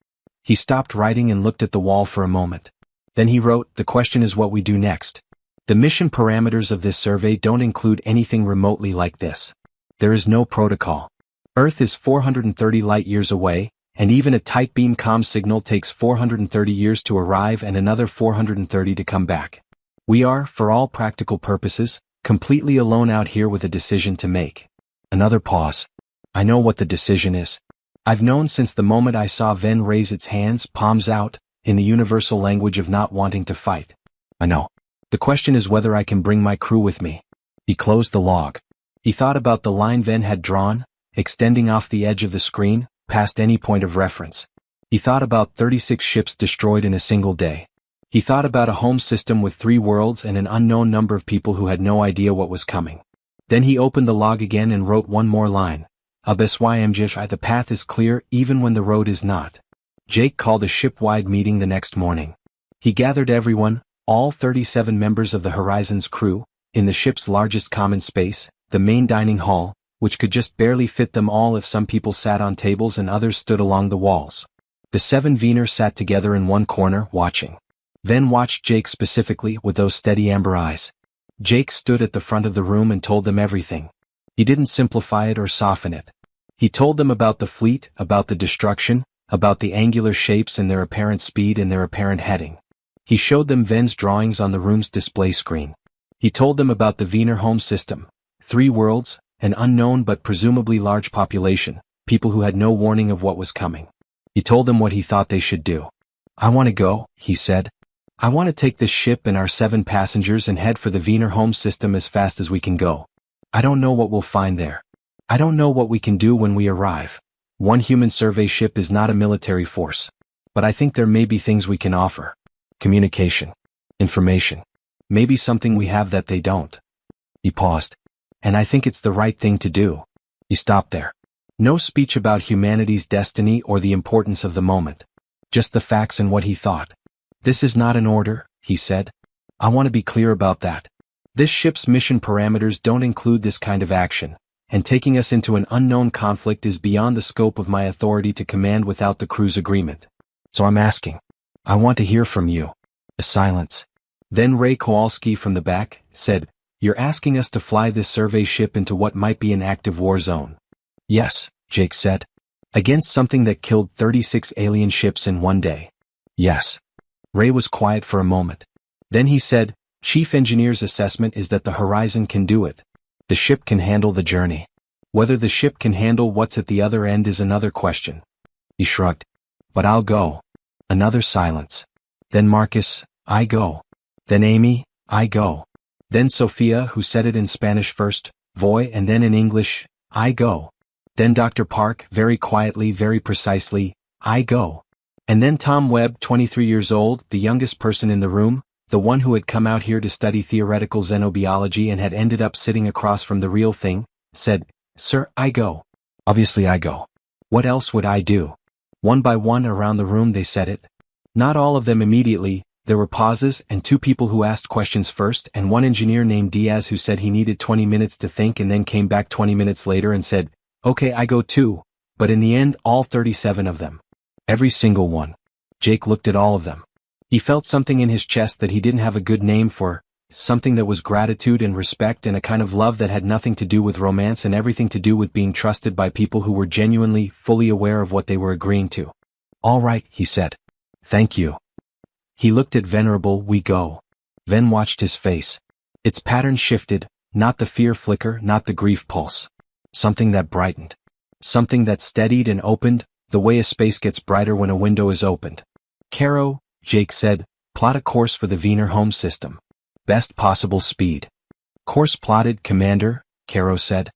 He stopped writing and looked at the wall for a moment. Then he wrote, "The question is what we do next. The mission parameters of this survey don't include anything remotely like this. There is no protocol. Earth is 430 light-years away, and even a tight beam comm signal takes 430 years to arrive and another 430 to come back. We are, for all practical purposes, completely alone out here with a decision to make." Another pause. "I know what the decision is. I've known since the moment I saw Ven raise its hands, palms out, in the universal language of not wanting to fight. I know. The question is whether I can bring my crew with me." He closed the log. He thought about the line Ven had drawn, extending off the edge of the screen, past any point of reference. He thought about 36 ships destroyed in a single day. He thought about a home system with 3 worlds and an unknown number of people who had no idea what was coming. Then he opened the log again and wrote one more line. "Absymjhi, the path is clear even when the road is not." Jake called a ship-wide meeting the next morning. He gathered everyone, all 37 members of the Horizon's crew, in the ship's largest common space, the main dining hall, which could just barely fit them all if some people sat on tables and others stood along the walls. The 7 Veneer sat together in one corner, watching. Ven watched Jake specifically with those steady amber eyes. Jake stood at the front of the room and told them everything. He didn't simplify it or soften it. He told them about the fleet, about the destruction, about the angular shapes and their apparent speed and their apparent heading. He showed them Ven's drawings on the room's display screen. He told them about the Veneer home system, 3 worlds, an unknown but presumably large population, people who had no warning of what was coming. He told them what he thought they should do. "I want to go," he said. "I want to take this ship and our 7 passengers and head for the Veneer home system as fast as we can go. I don't know what we'll find there. I don't know what we can do when we arrive. One human survey ship is not a military force. But I think there may be things we can offer. Communication. Information. Maybe something we have that they don't." He paused. "And I think it's the right thing to do." He stopped there. No speech about humanity's destiny or the importance of the moment. Just the facts and what he thought. "This is not an order," he said. "I want to be clear about that. This ship's mission parameters don't include this kind of action, and taking us into an unknown conflict is beyond the scope of my authority to command without the crew's agreement. So I'm asking. I want to hear from you." A silence. Then Ray Kowalski from the back said, "You're asking us to fly this survey ship into what might be an active war zone." "Yes," Jake said. "Against something that killed 36 alien ships in one day." "Yes." Ray was quiet for a moment. Then he said, "Chief Engineer's assessment is that the Horizon can do it. The ship can handle the journey. Whether the ship can handle what's at the other end is another question." He shrugged. "But I'll go." Another silence. Then Marcus, "I go." Then Amy, "I go." Then Sophia, who said it in Spanish first, Voy, and then in English, "I go." Then Dr. Park, very quietly, very precisely, "I go." And then Tom Webb, 23 years old, the youngest person in the room, the one who had come out here to study theoretical xenobiology and had ended up sitting across from the real thing, said, "Sir, I go. Obviously I go. What else would I do?" One by one around the room they said it. Not all of them immediately. There were pauses and 2 people who asked questions first and one engineer named Diaz who said he needed 20 minutes to think and then came back 20 minutes later and said, "Okay, I go too." But in the end, all 37 of them. Every single one. Jake looked at all of them. He felt something in his chest that he didn't have a good name for, something that was gratitude and respect and a kind of love that had nothing to do with romance and everything to do with being trusted by people who were genuinely, fully aware of what they were agreeing to. "All right," he said. "Thank you." He looked at Venerable, "We go." Ven watched his face. Its pattern shifted, not the fear flicker, not the grief pulse. Something that brightened. Something that steadied and opened, the way a space gets brighter when a window is opened. "Caro," Jake said, "plot a course for the Veneer home system. Best possible speed." "Course plotted, Commander," Caro said.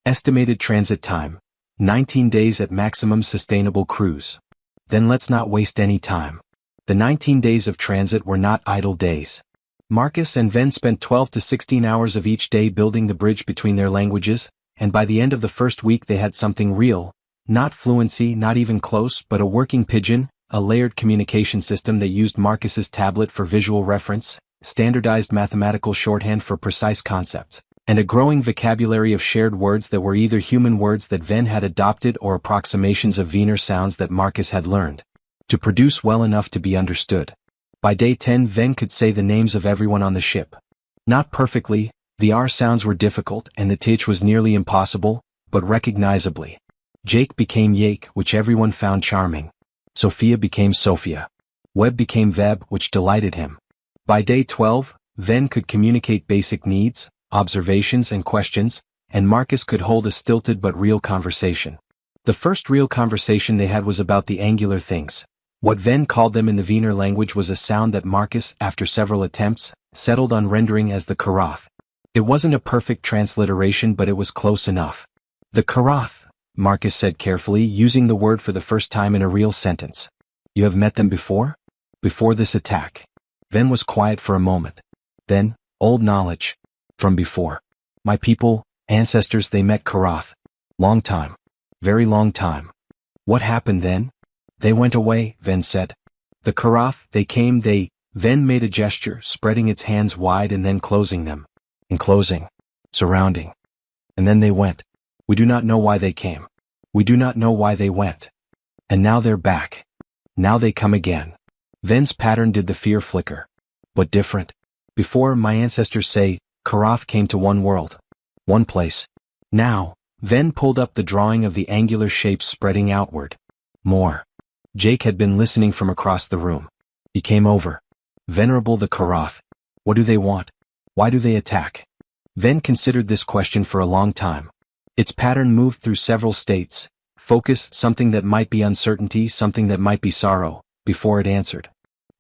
"Estimated transit time. 19 days at maximum sustainable cruise." "Then let's not waste any time." The 19 days of transit were not idle days. Marcus and Ven spent 12 to 16 hours of each day building the bridge between their languages, and by the end of the first week they had something real, not fluency, not even close, but a working pidgin, a layered communication system that used Marcus's tablet for visual reference, standardized mathematical shorthand for precise concepts, and a growing vocabulary of shared words that were either human words that Ven had adopted or approximations of Wiener sounds that Marcus had learned to produce well enough to be understood. By day 10, Ven could say the names of everyone on the ship. Not perfectly, the R sounds were difficult and the th was nearly impossible, but recognizably. Jake became Yake, which everyone found charming. Sophia became Sophia. Webb became Veb, which delighted him. By day 12, Ven could communicate basic needs, observations and questions, and Marcus could hold a stilted but real conversation. The first real conversation they had was about the angular things. What Ven called them in the Wiener language was a sound that Marcus, after several attempts, settled on rendering as the Karath. It wasn't a perfect transliteration, but it was close enough. The Karath, Marcus said carefully, using the word for the first time in a real sentence. You have met them before? Before this attack. Ven was quiet for a moment. Then, old knowledge. From before. My people, ancestors, they met Karath. Long time. Very long time. What happened then? They went away, Ven said. The Karath, they came, Ven made a gesture, spreading its hands wide and then closing them. Enclosing. Surrounding. And then they went. We do not know why they came. We do not know why they went. And now they're back. Now they come again. Ven's pattern did the fear flicker. But different. Before, my ancestors say, Karath came to one world. One place. Now, Ven pulled up the drawing of the angular shapes spreading outward. More. Jake had been listening from across the room. He came over. Venerable the Karath. What do they want? Why do they attack? Ven considered this question for a long time. Its pattern moved through several states. Focus, something that might be uncertainty, something that might be sorrow, before it answered.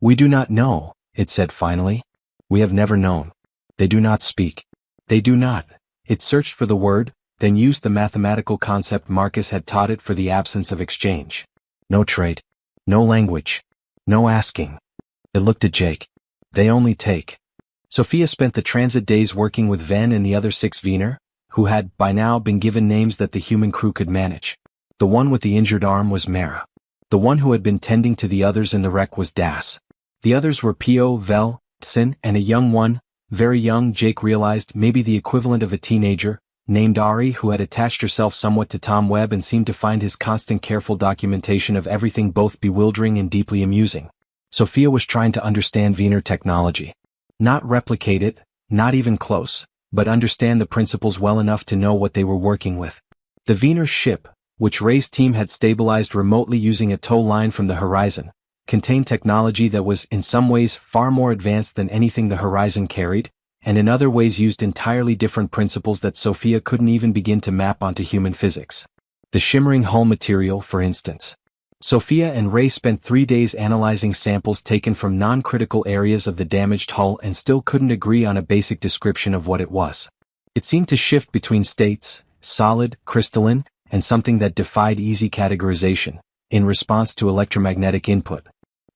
We do not know, it said finally. We have never known. They do not speak. They do not. It searched for the word, then used the mathematical concept Marcus had taught it for the absence of exchange. No trade. No language. No asking. It looked at Jake. They only take. Sophia spent the transit days working with Ven and the other 6 Wiener, who had, by now, been given names that the human crew could manage. The one with the injured arm was Mara. The one who had been tending to the others in the wreck was Das. The others were Pio, Vel, Sin, and a young one, very young, Jake realized, maybe the equivalent of a teenager, named Ari, who had attached herself somewhat to Tom Webb and seemed to find his constant careful documentation of everything both bewildering and deeply amusing. Sophia was trying to understand Wiener technology. Not replicate it, not even close, but understand the principles well enough to know what they were working with. The Wiener ship, which Ray's team had stabilized remotely using a tow line from the Horizon, contained technology that was in some ways far more advanced than anything the Horizon carried, and in other ways used entirely different principles that Sophia couldn't even begin to map onto human physics. The shimmering hull material, for instance. Sophia and Ray spent 3 days analyzing samples taken from non-critical areas of the damaged hull and still couldn't agree on a basic description of what it was. It seemed to shift between states, solid, crystalline, and something that defied easy categorization, in response to electromagnetic input.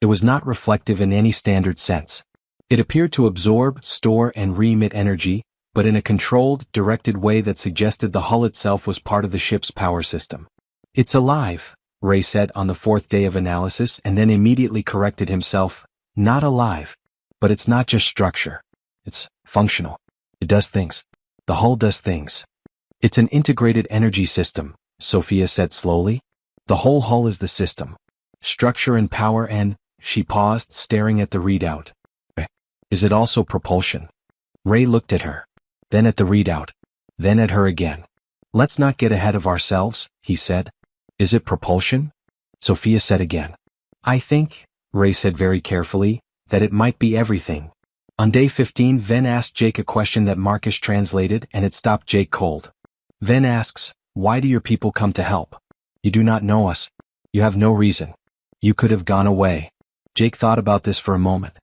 It was not reflective in any standard sense. It appeared to absorb, store, and re-emit energy, but in a controlled, directed way that suggested the hull itself was part of the ship's power system. It's alive, Ray said on the 4th day of analysis and then immediately corrected himself. Not alive. But it's not just structure. It's functional. It does things. The hull does things. It's an integrated energy system, Sophia said slowly. The whole hull is the system. Structure and power and, she paused, staring at the readout. Is it also propulsion? Ray looked at her. Then at the readout. Then at her again. Let's not get ahead of ourselves, he said. Is it propulsion? Sophia said again. I think, Ray said very carefully, that it might be everything. On day 15, Ven asked Jake a question that Marcus translated and it stopped Jake cold. Ven asks, why do your people come to help? You do not know us. You have no reason. You could have gone away. Jake thought about this for a moment.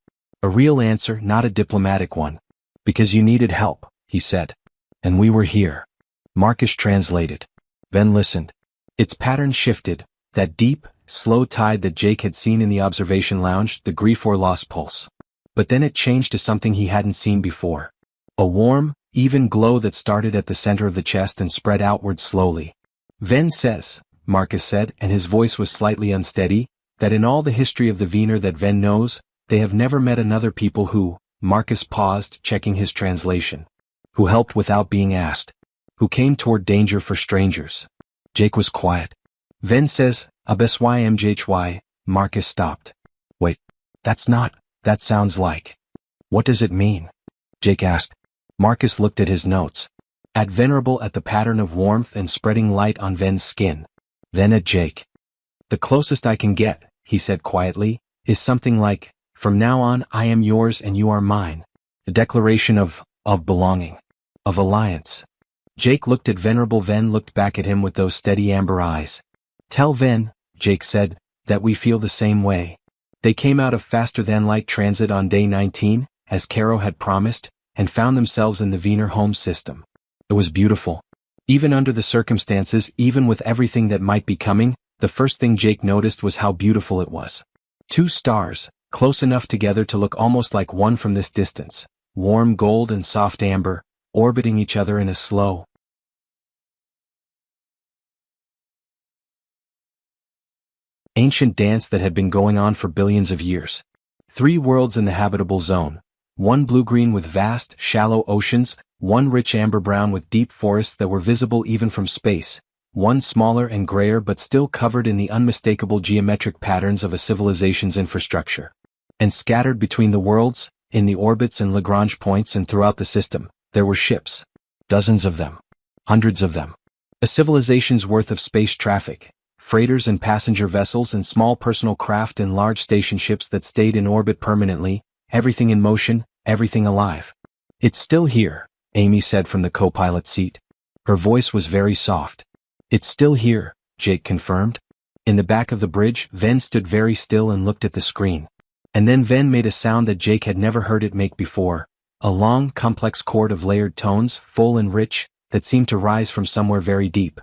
A real answer, not a diplomatic one. Because you needed help, he said. And we were here. Marcus translated. Ven listened. Its pattern shifted, that deep, slow tide that Jake had seen in the observation lounge, the grief or loss pulse. But then it changed to something he hadn't seen before. A warm, even glow that started at the center of the chest and spread outward slowly. Ven says, Marcus said, and his voice was slightly unsteady, that in all the history of the Wiener that Ven knows, they have never met another people who, Marcus paused, checking his translation, who helped without being asked, who came toward danger for strangers. Jake was quiet. Ven says, Absymjhy, Marcus stopped. Wait, that sounds like. What does it mean? Jake asked. Marcus looked at his notes. At Venerable at the pattern of warmth and spreading light on Ven's skin. Then at Jake. The closest I can get, he said quietly, is something like, from now on I am yours and you are mine. A declaration of belonging. Of alliance. Jake looked at Venerable. Ven looked back at him with those steady amber eyes. Tell Ven, Jake said, that we feel the same way. They came out of faster-than-light transit on day 19, as Caro had promised, and found themselves in the Wiener home system. It was beautiful. Even under the circumstances, even with everything that might be coming, the first thing Jake noticed was how beautiful it was. 2 stars, close enough together to look almost like one from this distance, warm gold and soft amber, orbiting each other in a slow, ancient dance that had been going on for billions of years. 3 worlds in the habitable zone. 1 blue-green with vast, shallow oceans, 1 rich amber-brown with deep forests that were visible even from space, 1 smaller and grayer but still covered in the unmistakable geometric patterns of a civilization's infrastructure. And scattered between the worlds, in the orbits and Lagrange points and throughout the system, there were ships. Dozens of them. Hundreds of them. A civilization's worth of space traffic. Freighters and passenger vessels and small personal craft and large station ships that stayed in orbit permanently, everything in motion, everything alive. It's still here, Amy said from the co-pilot seat. Her voice was very soft. It's still here, Jake confirmed. In the back of the bridge, Ven stood very still and looked at the screen. And then Ven made a sound that Jake had never heard it make before, a long, complex chord of layered tones, full and rich, that seemed to rise from somewhere very deep.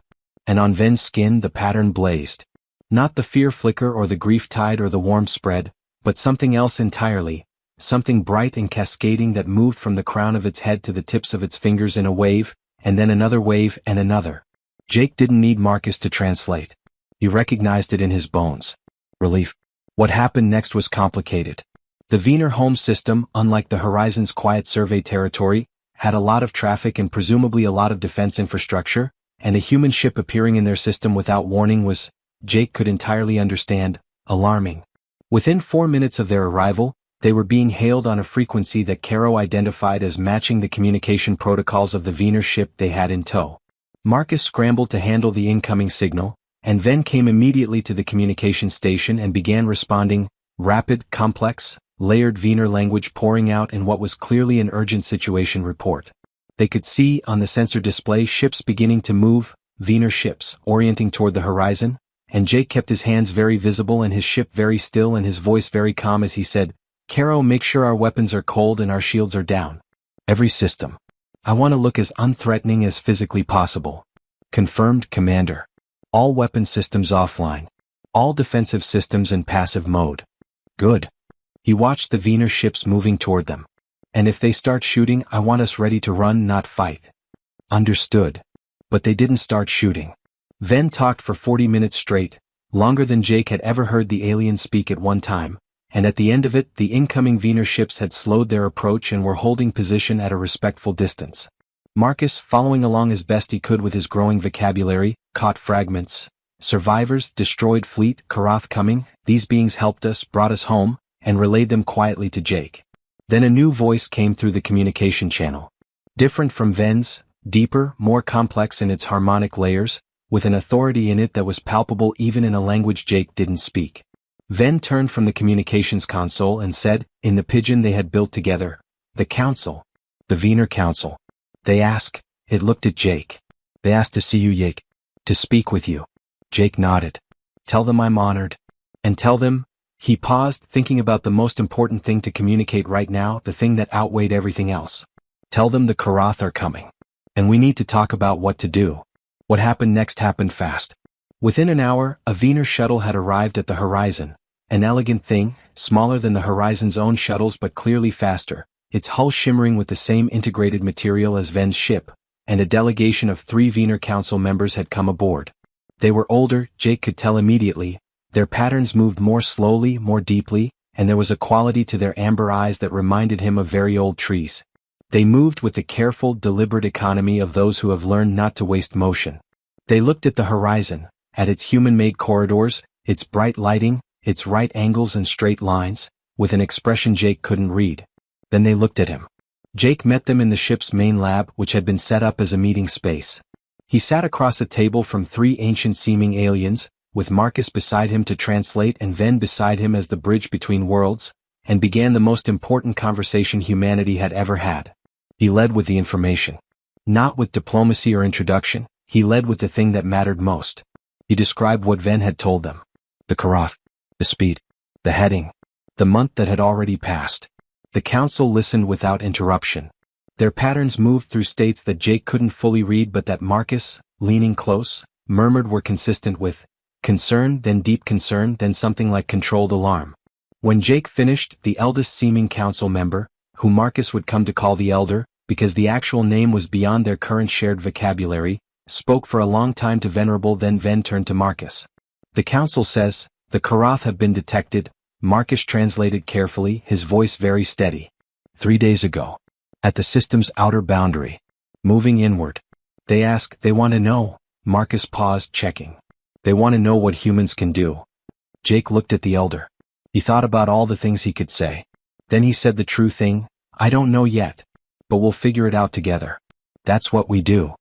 And on Ven's skin the pattern blazed. Not the fear flicker or the grief tide or the warm spread, but something else entirely, something bright and cascading that moved from the crown of its head to the tips of its fingers in a wave, and then another wave and another. Jake didn't need Marcus to translate. He recognized it in his bones. Relief. What happened next was complicated. The Wiener home system, unlike the Horizon's quiet survey territory, had a lot of traffic and presumably a lot of defense infrastructure, and a human ship appearing in their system without warning was, Jake could entirely understand, alarming. Within 4 minutes of their arrival, they were being hailed on a frequency that Caro identified as matching the communication protocols of the Wiener ship they had in tow. Marcus scrambled to handle the incoming signal, and Ven came immediately to the communication station and began responding, rapid, complex, layered Wiener language pouring out in what was clearly an urgent situation report. They could see, on the sensor display, ships beginning to move, Wiener ships, orienting toward the horizon, and Jake kept his hands very visible and his ship very still and his voice very calm as he said, Caro, make sure our weapons are cold and our shields are down. Every system. I want to look as unthreatening as physically possible. Confirmed, Commander. All weapon systems offline. All defensive systems in passive mode. Good. He watched the Wiener ships moving toward them. And if they start shooting, I want us ready to run, not fight. Understood. But they didn't start shooting. Ven talked for 40 minutes straight, longer than Jake had ever heard the alien speak at one time, and at the end of it, the incoming Wiener ships had slowed their approach and were holding position at a respectful distance. Marcus, following along as best he could with his growing vocabulary, caught fragments. Survivors, destroyed fleet, Karath coming, these beings helped us, brought us home, and relayed them quietly to Jake. Then a new voice came through the communication channel. Different from Ven's, deeper, more complex in its harmonic layers, with an authority in it that was palpable even in a language Jake didn't speak. Ven turned from the communications console and said, in the pidgin they had built together, the Council. The Wiener Council. They ask, it looked at Jake. They asked to see you, Jake. To speak with you. Jake nodded. Tell them I'm honored. And tell them, he paused, thinking about the most important thing to communicate right now, the thing that outweighed everything else. Tell them the Karath are coming. And we need to talk about what to do. What happened next happened fast. Within an hour, a Wiener shuttle had arrived at the horizon, an elegant thing, smaller than the Horizon's own shuttles but clearly faster, its hull shimmering with the same integrated material as Ven's ship, and a delegation of 3 Wiener Council members had come aboard. They were older, Jake could tell immediately, their patterns moved more slowly, more deeply, and there was a quality to their amber eyes that reminded him of very old trees. They moved with the careful, deliberate economy of those who have learned not to waste motion. They looked at the horizon, at its human-made corridors, its bright lighting, its right angles and straight lines, with an expression Jake couldn't read. Then they looked at him. Jake met them in the ship's main lab, which had been set up as a meeting space. He sat across a table from 3 ancient-seeming aliens, with Marcus beside him to translate and Ven beside him as the bridge between worlds, and began the most important conversation humanity had ever had. He led with the information. Not with diplomacy or introduction, he led with the thing that mattered most. He described what Ven had told them. The Karath, the speed, the heading, the month that had already passed. The council listened without interruption. Their patterns moved through states that Jake couldn't fully read but that Marcus, leaning close, murmured were consistent with concern, then deep concern, then something like controlled alarm. When Jake finished, the eldest seeming council member, who Marcus would come to call the Elder, because the actual name was beyond their current shared vocabulary, spoke for a long time to Venerable, then Ven turned to Marcus. The council says, the Karath have been detected, Marcus translated carefully, his voice very steady. 3 days ago. At the system's outer boundary. Moving inward. They want to know. Marcus paused, checking. They want to know what humans can do. Jake looked at the Elder. He thought about all the things he could say. Then he said the true thing, I don't know yet. But we'll figure it out together. That's what we do.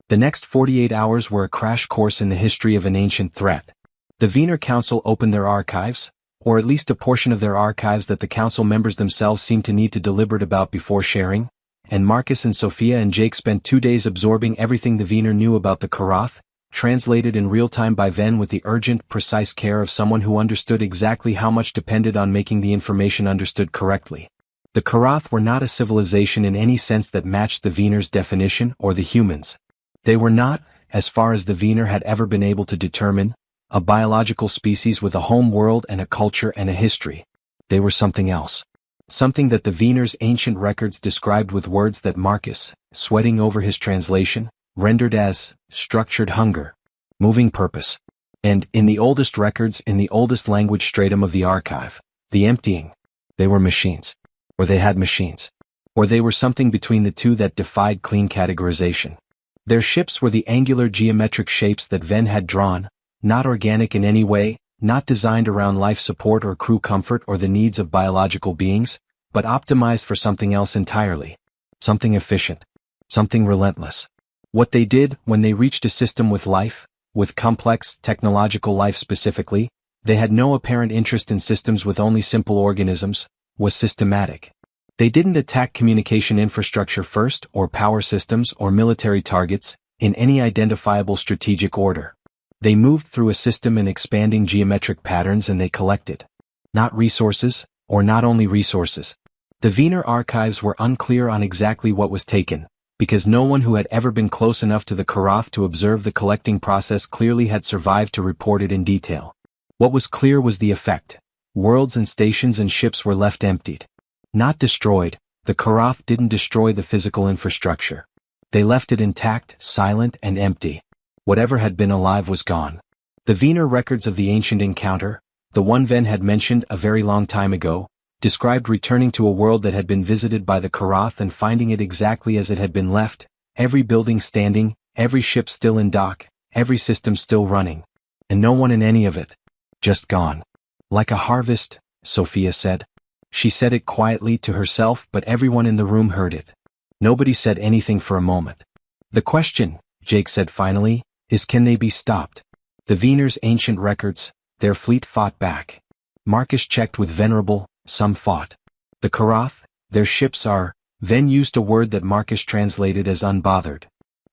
The next 48 hours were a crash course in the history of an ancient threat. The Wiener Council opened their archives, or at least a portion of their archives that the council members themselves seemed to need to deliberate about before sharing, and Marcus and Sophia and Jake spent 2 days absorbing everything the Wiener knew about the Karath, translated in real time by Ven with the urgent, precise care of someone who understood exactly how much depended on making the information understood correctly. The Karath were not a civilization in any sense that matched the Wiener's definition or the humans. They were not, as far as the Wiener had ever been able to determine, a biological species with a home world and a culture and a history. They were something else. Something that the Wiener's ancient records described with words that Marcus, sweating over his translation, rendered as structured hunger, moving purpose. And, in the oldest records in the oldest language stratum of the archive, the emptying. They were machines. Or they had machines. Or they were something between the two that defied clean categorization. Their ships were the angular geometric shapes that Ven had drawn, not organic in any way, not designed around life support or crew comfort or the needs of biological beings, but optimized for something else entirely. Something efficient. Something relentless. What they did, when they reached a system with life, with complex, technological life specifically, they had no apparent interest in systems with only simple organisms, was systematic. They didn't attack communication infrastructure first, or power systems or military targets, in any identifiable strategic order. They moved through a system in expanding geometric patterns and they collected. Not resources, or not only resources. The Wiener archives were unclear on exactly what was taken, because no one who had ever been close enough to the Karath to observe the collecting process clearly had survived to report it in detail. What was clear was the effect. Worlds and stations and ships were left emptied. Not destroyed, the Karath didn't destroy the physical infrastructure. They left it intact, silent, and empty. Whatever had been alive was gone. The Wiener records of the ancient encounter, the one Ven had mentioned a very long time ago, described returning to a world that had been visited by the Karath and finding it exactly as it had been left, every building standing, every ship still in dock, every system still running. And no one in any of it. Just gone. Like a harvest, Sophia said. She said it quietly to herself, but everyone in the room heard it. Nobody said anything for a moment. The question, Jake said finally, is can they be stopped? The Wiener's ancient records, their fleet fought back. Marcus checked with Venerable, some fought. The Karath, their ships are, Ven used a word that Marcus translated as unbothered.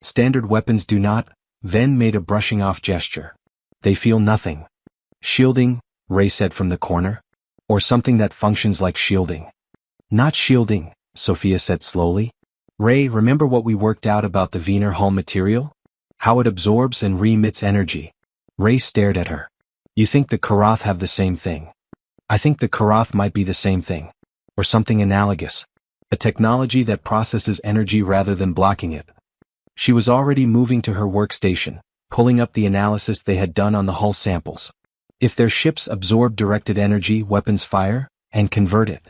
Standard weapons do not, Ven made a brushing off gesture. They feel nothing. Shielding, Ray said from the corner. Or something that functions like shielding. Not shielding, Sophia said slowly. Ray, remember what we worked out about the Wiener hull material? How it absorbs and re-emits energy. Ray stared at her. You think the Karath have the same thing? I think the Karath might be the same thing. Or something analogous. A technology that processes energy rather than blocking it. She was already moving to her workstation, pulling up the analysis they had done on the hull samples. If their ships absorb directed energy, weapons fire, and convert it.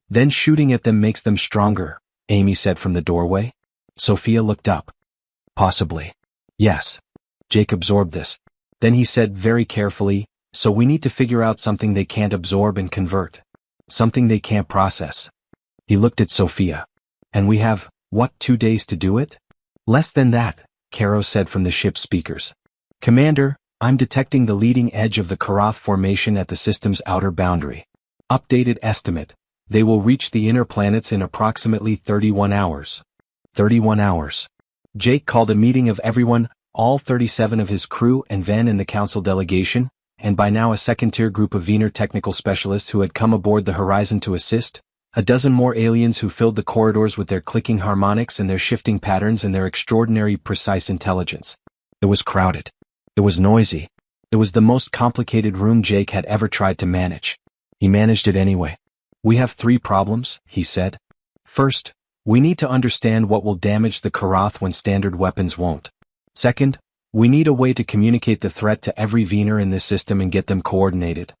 Then shooting at them makes them stronger, Amy said from the doorway. Sophia looked up. Possibly. Yes. Jake absorbed this. Then he said very carefully, so we need to figure out something they can't absorb and convert. Something they can't process. He looked at Sophia. And we have, what, 2 days to do it? Less than that, Caro said from the ship's speakers. Commander, I'm detecting the leading edge of the Karath formation at the system's outer boundary. Updated estimate. They will reach the inner planets in approximately 31 hours. 31 hours. Jake called a meeting of everyone, all 37 of his crew and Van in the council delegation, and by now a second-tier group of Wiener technical specialists who had come aboard the Horizon to assist, a dozen more aliens who filled the corridors with their clicking harmonics and their shifting patterns and their extraordinary precise intelligence. It was crowded. It was noisy. It was the most complicated room Jake had ever tried to manage. He managed it anyway. We have 3 problems, he said. First, we need to understand what will damage the Karath when standard weapons won't. Second, we need a way to communicate the threat to every Wiener in this system and get them coordinated.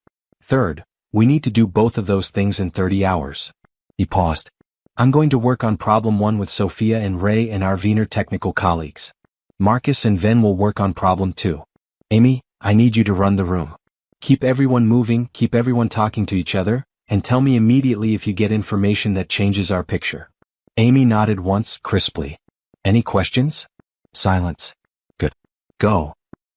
Third, we need to do both of those things in 30 hours. He paused. I'm going to work on problem 1 with Sophia and Ray and our Wiener technical colleagues. Marcus and Ven will work on problem 2. Amy, I need you to run the room. Keep everyone moving, keep everyone talking to each other, and tell me immediately if you get information that changes our picture. Amy nodded once, crisply. Any questions? Silence. Good. Go.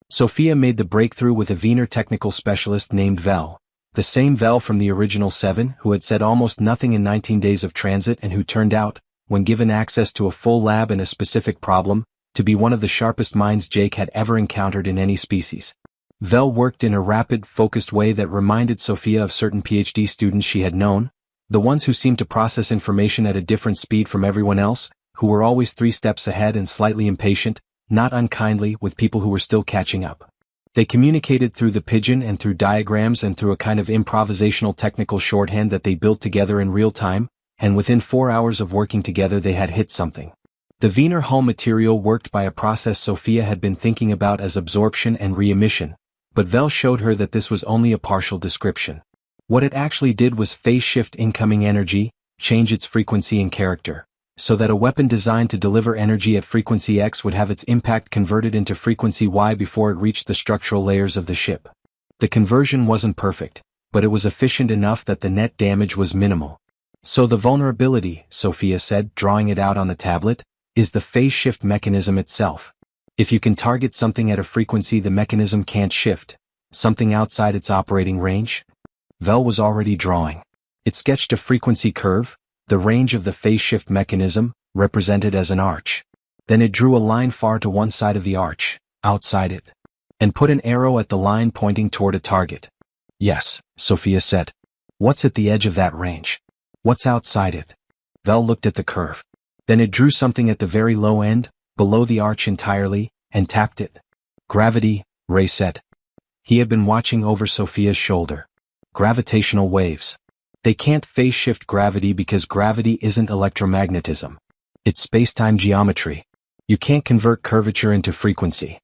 Sophia made the breakthrough with a Wiener technical specialist named Vel, the same Vel from the original 7 who had said almost nothing in 19 days of transit and who turned out, when given access to a full lab and a specific problem, to be one of the sharpest minds Jake had ever encountered in any species. Vel worked in a rapid, focused way that reminded Sophia of certain PhD students she had known, the ones who seemed to process information at a different speed from everyone else, who were always 3 steps ahead and slightly impatient, not unkindly, with people who were still catching up. They communicated through the pigeon and through diagrams and through a kind of improvisational technical shorthand that they built together in real time, and within 4 hours of working together they had hit something. The Wiener hull material worked by a process Sophia had been thinking about as absorption and re-emission, but Vel showed her that this was only a partial description. What it actually did was phase shift incoming energy, change its frequency and character, so that a weapon designed to deliver energy at frequency X would have its impact converted into frequency Y before it reached the structural layers of the ship. The conversion wasn't perfect, but it was efficient enough that the net damage was minimal. So the vulnerability, Sophia said, drawing it out on the tablet, is the phase shift mechanism itself. If you can target something at a frequency the mechanism can't shift, something outside its operating range. Vel was already drawing. It sketched a frequency curve, the range of the phase shift mechanism, represented as an arch. Then it drew a line far to one side of the arch, outside it, and put an arrow at the line pointing toward a target. Yes, Sophia said. What's at the edge of that range? What's outside it? Vel looked at the curve. Then it drew something at the very low end, below the arch entirely, and tapped it. Gravity, Ray said. He had been watching over Sophia's shoulder. Gravitational waves. They can't phase shift gravity because gravity isn't electromagnetism. It's space-time geometry. You can't convert curvature into frequency.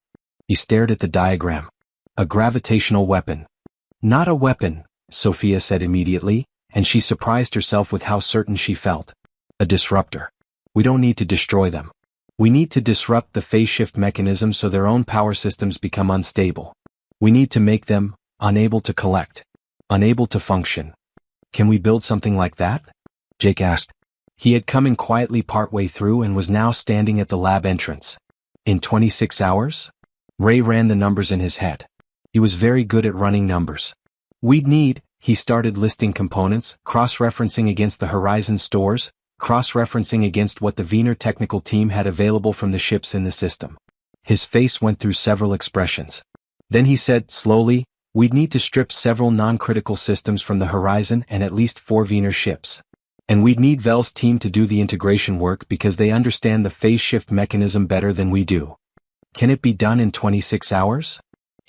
He stared at the diagram. A gravitational weapon. Not a weapon, Sophia said immediately, and she surprised herself with how certain she felt. A disruptor. We don't need to destroy them. We need to disrupt the phase shift mechanism so their own power systems become unstable. We need to make them unable to collect, unable to function. Can we build something like that? Jake asked. He had come in quietly partway through and was now standing at the lab entrance. In 26 hours? Ray ran the numbers in his head. He was very good at running numbers. We'd need, he started listing components, cross-referencing against the Horizon stores, cross-referencing against what the Wiener technical team had available from the ships in the system. His face went through several expressions. Then he said, slowly, we'd need to strip several non-critical systems from the Horizon and at least 4 Wiener ships. And we'd need Vel's team to do the integration work because they understand the phase shift mechanism better than we do. Can it be done in 26 hours?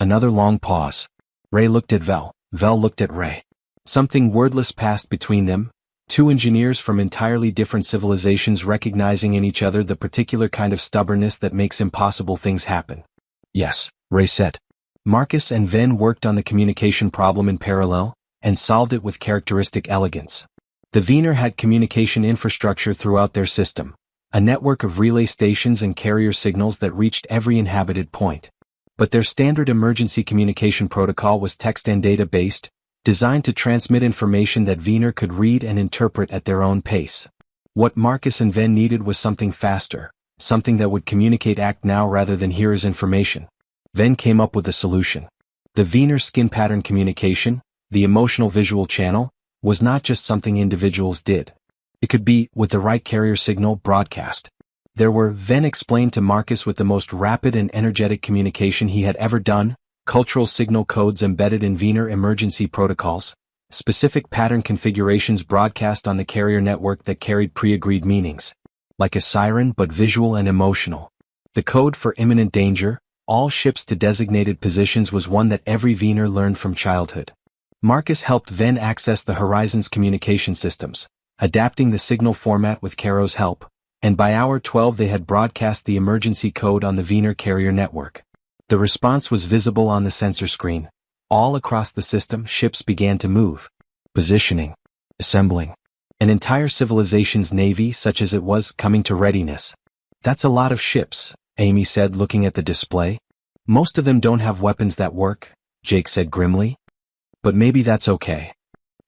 Another long pause. Ray looked at Vel. Vel looked at Ray. Something wordless passed between them, two engineers from entirely different civilizations recognizing in each other the particular kind of stubbornness that makes impossible things happen. Yes, Ray said. Marcus and Ven worked on the communication problem in parallel, and solved it with characteristic elegance. The Wiener had communication infrastructure throughout their system, a network of relay stations and carrier signals that reached every inhabited point. But their standard emergency communication protocol was text and data based, designed to transmit information that Wiener could read and interpret at their own pace. What Marcus and Ven needed was something faster, something that would communicate act now rather than hear as information. Ven came up with a solution. The Wiener skin pattern communication, the emotional visual channel, was not just something individuals did. It could be, with the right carrier signal, broadcast. There were, Ven explained to Marcus, with the most rapid and energetic communication he had ever done, cultural signal codes embedded in Wiener emergency protocols, specific pattern configurations broadcast on the carrier network that carried pre-agreed meanings. Like a siren but visual and emotional. The code for imminent danger, all ships to designated positions, was one that every Wiener learned from childhood. Marcus helped Ven access the Horizon's communication systems, adapting the signal format with Caro's help, and by hour 12 they had broadcast the emergency code on the Wiener carrier network. The response was visible on the sensor screen. All across the system, ships began to move. Positioning. Assembling. An entire civilization's navy, such as it was, coming to readiness. That's a lot of ships, Amy said, looking at the display. Most of them don't have weapons that work, Jake said grimly. But maybe that's okay.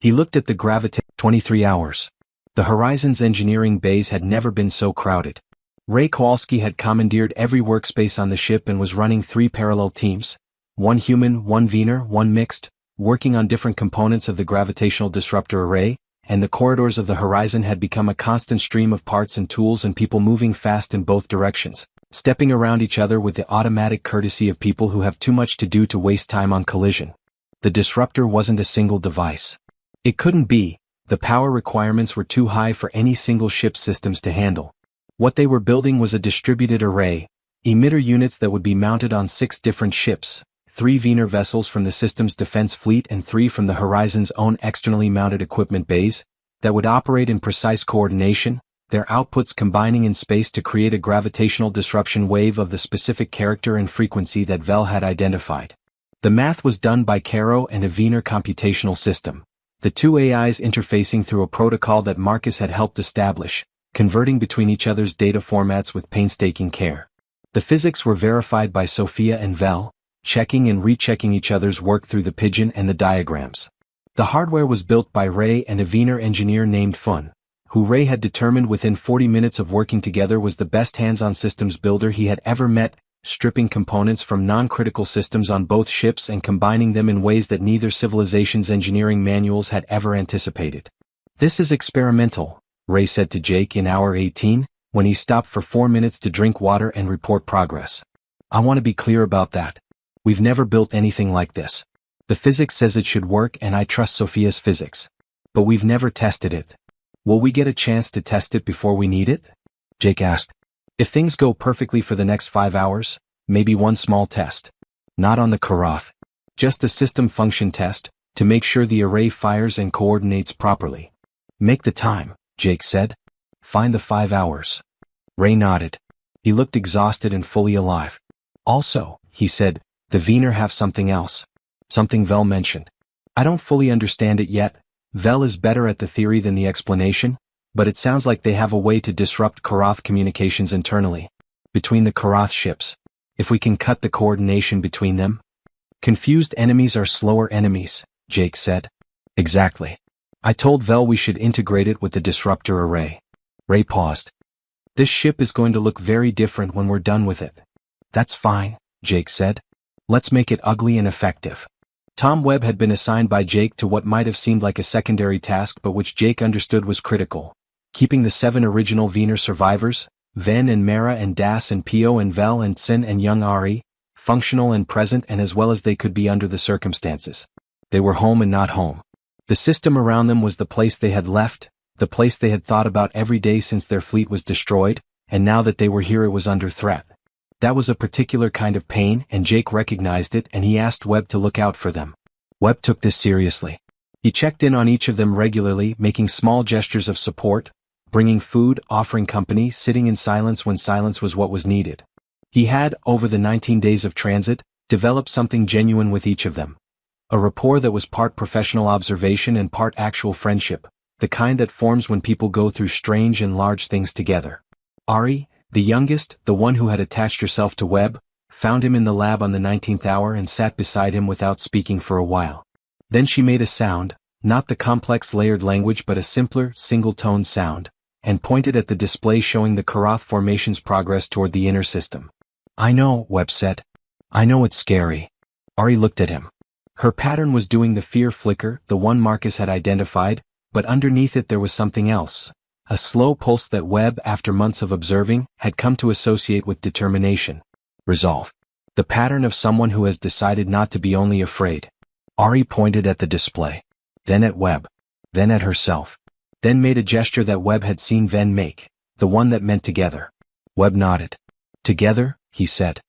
He looked at the gravity. 23 hours. The Horizon's engineering bays had never been so crowded. Ray Kowalski had commandeered every workspace on the ship and was running 3 parallel teams, one human, one Wiener, one mixed, working on different components of the gravitational disruptor array, and the corridors of the Horizon had become a constant stream of parts and tools and people moving fast in both directions, stepping around each other with the automatic courtesy of people who have too much to do to waste time on collision. The disruptor wasn't a single device. It couldn't be. The power requirements were too high for any single ship's systems to handle. What they were building was a distributed array, emitter units that would be mounted on 6 different ships, 3 Wiener vessels from the system's defense fleet and 3 from the Horizon's own externally mounted equipment bays, that would operate in precise coordination, their outputs combining in space to create a gravitational disruption wave of the specific character and frequency that Vel had identified. The math was done by Caro and a Wiener computational system, the 2 AIs interfacing through a protocol that Marcus had helped establish, converting between each other's data formats with painstaking care. The physics were verified by Sophia and Vel, checking and rechecking each other's work through the pigeon and the diagrams. The hardware was built by Ray and a Wiener engineer named Fun, who Ray had determined within 40 minutes of working together was the best hands-on systems builder he had ever met, stripping components from non-critical systems on both ships and combining them in ways that neither civilization's engineering manuals had ever anticipated. This is experimental, Ray said to Jake in hour 18, when he stopped for 4 minutes to drink water and report progress. I want to be clear about that. We've never built anything like this. The physics says it should work and I trust Sophia's physics. But we've never tested it. Will we get a chance to test it before we need it? Jake asked. If things go perfectly for the next 5 hours, maybe one small test. Not on the Karath. Just a system function test, to make sure the array fires and coordinates properly. Make the time, Jake said. Find the 5 hours. Ray nodded. He looked exhausted and fully alive. Also, he said, the Wiener have something else. Something Vel mentioned. I don't fully understand it yet. Vel is better at the theory than the explanation, but it sounds like they have a way to disrupt Karath communications internally. Between the Karath ships. If we can cut the coordination between them. Confused enemies are slower enemies, Jake said. Exactly. I told Vel we should integrate it with the disruptor array. Ray paused. This ship is going to look very different when we're done with it. That's fine, Jake said. Let's make it ugly and effective. Tom Webb had been assigned by Jake to what might have seemed like a secondary task but which Jake understood was critical. Keeping the 7 original Wiener survivors, Ven and Mara and Das and Pio and Vel and Sin and young Ari, functional and present and as well as they could be under the circumstances. They were home and not home. The system around them was the place they had left, the place they had thought about every day since their fleet was destroyed, and now that they were here it was under threat. That was a particular kind of pain, and Jake recognized it, and he asked Webb to look out for them. Webb took this seriously. He checked in on each of them regularly, making small gestures of support, bringing food, offering company, sitting in silence when silence was what was needed. He had, over the 19 days of transit, developed something genuine with each of them. A rapport that was part professional observation and part actual friendship, the kind that forms when people go through strange and large things together. Ari, the youngest, the one who had attached herself to Webb, found him in the lab on the 19th hour and sat beside him without speaking for a while. Then she made a sound, not the complex layered language but a simpler, single-tone sound, and pointed at the display showing the Karath formation's progress toward the inner system. "I know," Webb said. "I know it's scary." Ari looked at him. Her pattern was doing the fear flicker, the one Marcus had identified, but underneath it there was something else. A slow pulse that Webb, after months of observing, had come to associate with determination. Resolve. The pattern of someone who has decided not to be only afraid. Ari pointed at the display. Then at Webb. Then at herself. Then made a gesture that Webb had seen Ven make, the one that meant together. Webb nodded. "Together," he said.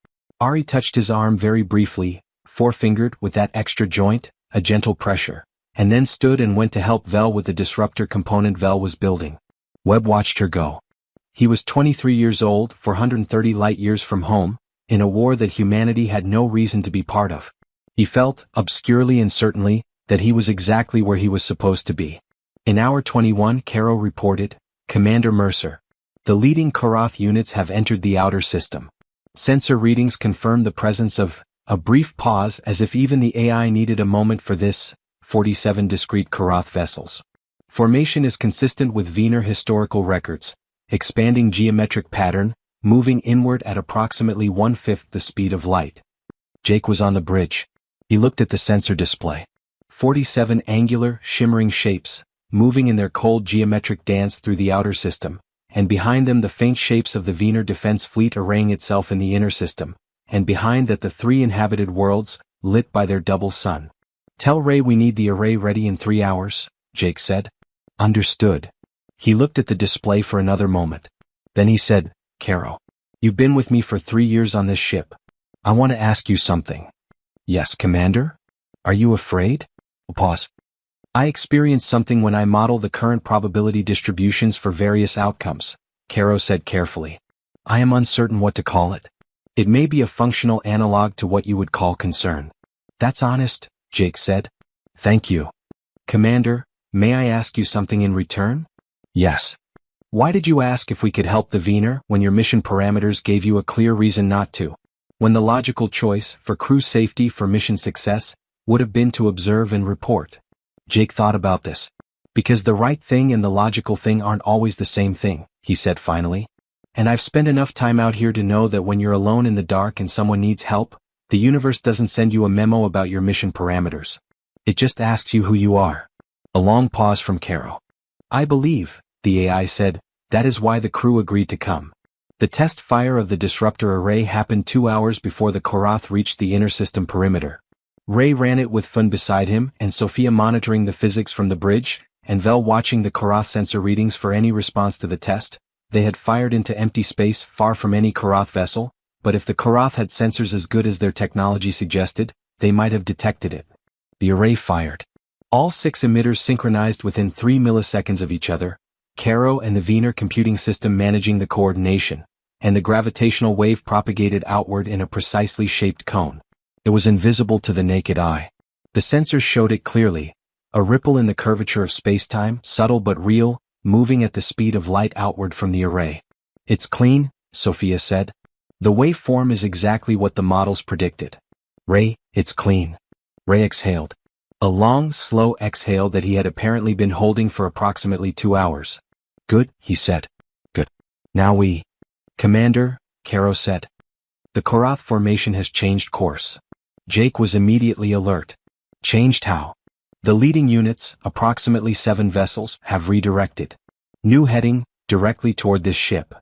Ari touched his arm very briefly, forefingered with that extra joint, a gentle pressure, and then stood and went to help Vel with the disruptor component Vel was building. Webb watched her go. He was 23 years old, 430 light-years from home, in a war that humanity had no reason to be part of. He felt, obscurely and certainly, that he was exactly where he was supposed to be. In hour 21, Caro reported, "Commander Mercer. The leading Karath units have entered the outer system. Sensor readings confirm the presence of..." A brief pause, as if even the AI needed a moment for this. 47 discrete Karath vessels. Formation is consistent with Wiener historical records, expanding geometric pattern, moving inward at approximately 1/5 the speed of light. Jake was on the bridge. He looked at the sensor display. 47 angular, shimmering shapes, moving in their cold geometric dance through the outer system, and behind them the faint shapes of the Wiener defense fleet arraying itself in the inner system, and behind that the 3 inhabited worlds, lit by their double sun. "Tell Ray we need the array ready in 3 hours, Jake said. "Understood." He looked at the display for another moment. Then he said, "Caro, you've been with me for 3 years on this ship. I want to ask you something." "Yes, Commander? Are you afraid?" Pause. "I experienced something when I model the current probability distributions for various outcomes," Caro said carefully. "I am uncertain what to call it. It may be a functional analog to what you would call concern." "That's honest," Jake said. "Thank you." "Commander, may I ask you something in return?" "Yes." "Why did you ask if we could help the Wiener when your mission parameters gave you a clear reason not to? When the logical choice, for crew safety, for mission success, would have been to observe and report?" Jake thought about this. "Because the right thing and the logical thing aren't always the same thing," he said finally. "And I've spent enough time out here to know that when you're alone in the dark and someone needs help, the universe doesn't send you a memo about your mission parameters. It just asks you who you are." A long pause from Caro. "I believe," the AI said, "that is why the crew agreed to come. The test fire of the disruptor array happened 2 hours before the Karath reached the inner system perimeter. Ray ran it with Fun beside him, and Sophia monitoring the physics from the bridge, and Vel watching the Karath sensor readings for any response to the test. They had fired into empty space far from any Karath vessel, but if the Karath had sensors as good as their technology suggested, they might have detected it. The array fired. All 6 emitters synchronized within 3 milliseconds of each other, Caro and the Wiener computing system managing the coordination, and the gravitational wave propagated outward in a precisely shaped cone. It was invisible to the naked eye. The sensors showed it clearly, a ripple in the curvature of spacetime, subtle but real, moving at the speed of light outward from the array. "It's clean," Sophia said. "The waveform is exactly what the models predicted." "Ray, it's clean." Ray exhaled. A long, slow exhale that he had apparently been holding for approximately 2 hours. "Good," he said. "Good. Now we..." "Commander," Caro said. "The Karath formation has changed course." Jake was immediately alert. "Changed how?" "The leading units, approximately 7 vessels, have redirected. New heading, directly toward this ship."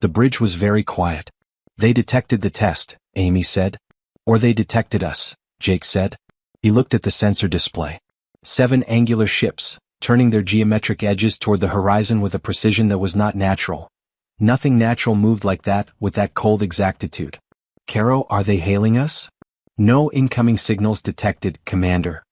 The bridge was very quiet. "They detected the test," Amy said. "Or they detected us," Jake said. He looked at the sensor display. 7 angular ships, turning their geometric edges toward the horizon with a precision that was not natural. Nothing natural moved like that, with that cold exactitude. Caro, are they hailing us? No incoming signals detected, Commander.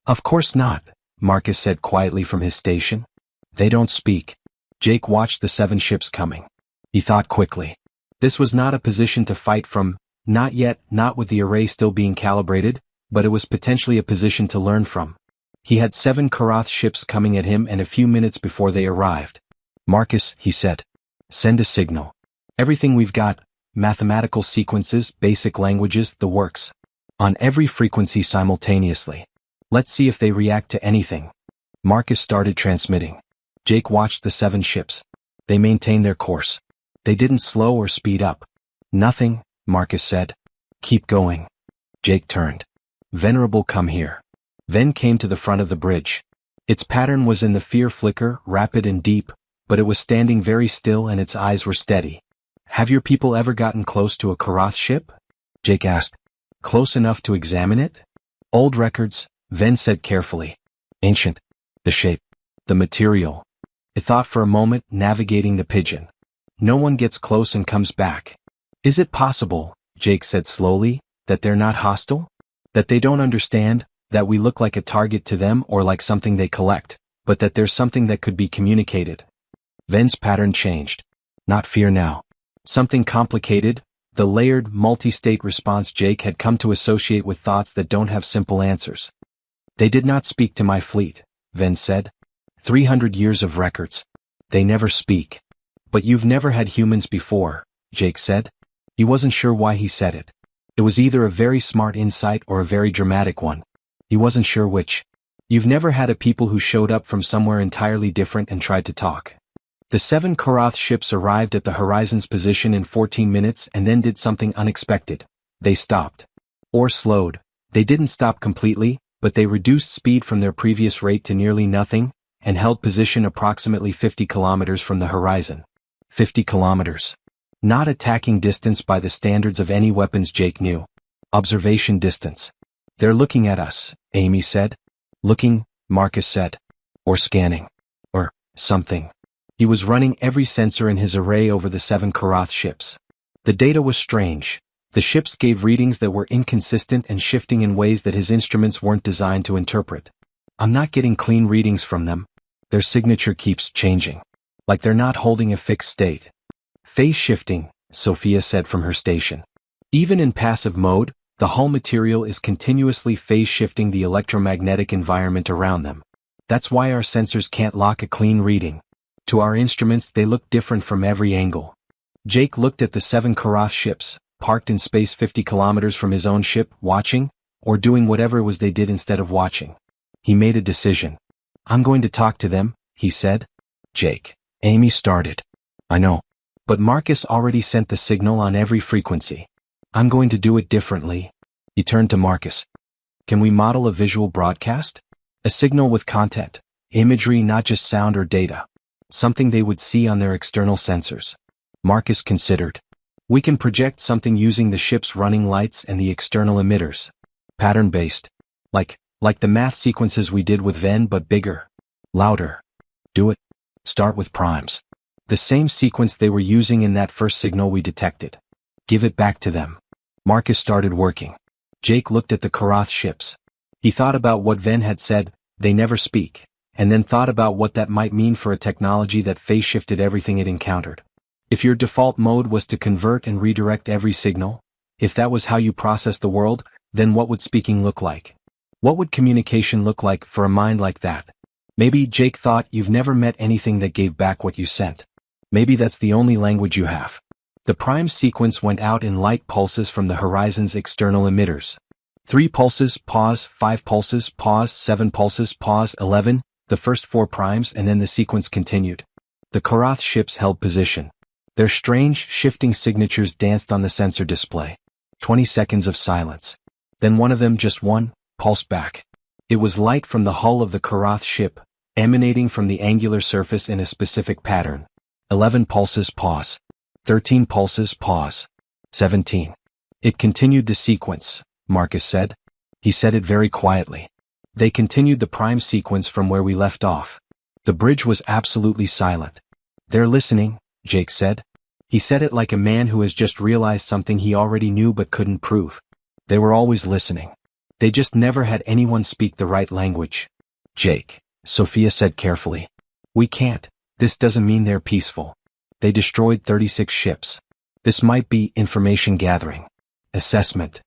Of course not, Marcus said quietly from his station. They don't speak. Jake watched the 7 ships coming. He thought quickly. This was not a position to fight from, not yet, not with the array still being calibrated, but it was potentially a position to learn from. He had 7 Karath ships coming at him and a few minutes before they arrived. Marcus, he said. Send a signal. Everything we've got, mathematical sequences, basic languages, the works. On every frequency simultaneously. Let's see if they react to anything. Marcus started transmitting. Jake watched the 7 ships. They maintained their course. They didn't slow or speed up. Nothing, Marcus said. Keep going. Jake turned. Venerable, come here. Ven came to the front of the bridge. Its pattern was in the fear flicker, rapid and deep, but it was standing very still and its eyes were steady. Have your people ever gotten close to a Karath ship? Jake asked. Close enough to examine it? Old records, Ven said carefully. Ancient. The shape. The material. It thought for a moment, navigating the pigeon. No one gets close and comes back. Is it possible, Jake said slowly, that they're not hostile? That they don't understand, that we look like a target to them or like something they collect, but that there's something that could be communicated? Ven's pattern changed. Not fear now. Something complicated, the layered, multi-state response Jake had come to associate with thoughts that don't have simple answers. They did not speak to my fleet, Ven said. 300 years of records. They never speak. But you've never had humans before, Jake said. He wasn't sure why he said it. It was either a very smart insight or a very dramatic one. He wasn't sure which. You've never had a people who showed up from somewhere entirely different and tried to talk. The 7 Karath ships arrived at the horizon's position in 14 minutes and then did something unexpected. They stopped. Or slowed. They didn't stop completely, but they reduced speed from their previous rate to nearly nothing, and held position approximately 50 kilometers from the horizon. 50 kilometers. Not attacking distance by the standards of any weapons Jake knew. Observation distance. They're looking at us, Amy said. Looking, Marcus said. Or scanning. Or something. He was running every sensor in his array over the 7 Karath ships. The data was strange. The ships gave readings that were inconsistent and shifting in ways that his instruments weren't designed to interpret. I'm not getting clean readings from them. Their signature keeps changing. Like they're not holding a fixed state. Phase shifting, Sophia said from her station. Even in passive mode, the hull material is continuously phase shifting the electromagnetic environment around them. That's why our sensors can't lock a clean reading. To our instruments they look different from every angle. Jake looked at the 7 Karath ships, parked in space 50 kilometers from his own ship, watching, or doing whatever it was they did instead of watching. He made a decision. I'm going to talk to them, he said. Jake. Amy started. I know. But Marcus already sent the signal on every frequency. I'm going to do it differently. He turned to Marcus. Can we model a visual broadcast? A signal with content, imagery, not just sound or data. Something they would see on their external sensors. Marcus considered. We can project something using the ship's running lights and the external emitters. Pattern-based. Like the math sequences we did with Ven, but bigger. Louder. Do it. Start with primes. The same sequence they were using in that first signal we detected. Give it back to them. Marcus started working. Jake looked at the Karath ships. He thought about what Ven had said, they never speak, and then thought about what that might mean for a technology that phase-shifted everything it encountered. If your default mode was to convert and redirect every signal, if that was how you process the world, then what would speaking look like? What would communication look like for a mind like that? Maybe, Jake thought, you've never met anything that gave back what you sent. Maybe that's the only language you have. The prime sequence went out in light pulses from the horizon's external emitters. 3 pulses, pause, 5 pulses, pause, 7 pulses, pause, 11, the first 4 primes, and then the sequence continued. The Karath ships held position. Their strange, shifting signatures danced on the sensor display. 20 seconds of silence. Then one of them, just one, pulsed back. It was light from the hull of the Karath ship, emanating from the angular surface in a specific pattern. 11 pulses, pause. 13 pulses, pause. 17. It continued the sequence, Marcus said. He said it very quietly. They continued the prime sequence from where we left off. The bridge was absolutely silent. They're listening, Jake said. He said it like a man who has just realized something he already knew but couldn't prove. They were always listening. They just never had anyone speak the right language. Jake, Sophia said carefully. We can't. This doesn't mean they're peaceful. They destroyed 36 ships. This might be information gathering. Assessment.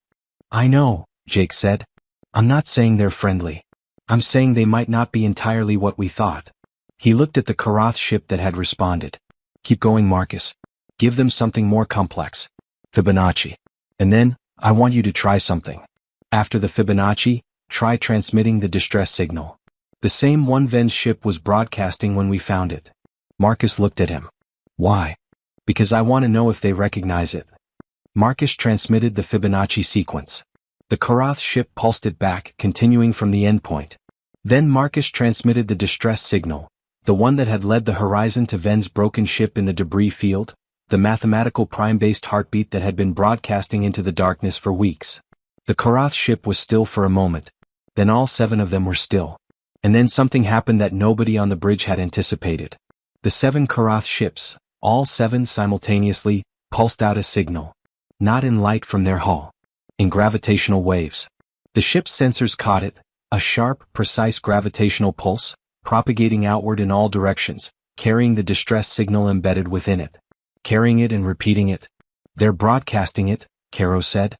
I know, Jake said. I'm not saying they're friendly. I'm saying they might not be entirely what we thought. He looked at the Karath ship that had responded. Keep going, Marcus. Give them something more complex. Fibonacci. And then, I want you to try something. After the Fibonacci, try transmitting the distress signal. The same one Ven's ship was broadcasting when we found it. Marcus looked at him. Why? Because I want to know if they recognize it. Marcus transmitted the Fibonacci sequence. The Karath ship pulsed it back, continuing from the endpoint. Then Marcus transmitted the distress signal, the one that had led the horizon to Ven's broken ship in the debris field, the mathematical prime-based heartbeat that had been broadcasting into the darkness for weeks. The Karath ship was still for a moment. Then all 7 of them were still. And then something happened that nobody on the bridge had anticipated. The 7 Karath ships, all 7 simultaneously, pulsed out a signal. Not in light from their hull. In gravitational waves. The ship's sensors caught it, a sharp, precise gravitational pulse, propagating outward in all directions, carrying the distress signal embedded within it. Carrying it and repeating it. They're broadcasting it, Caro said.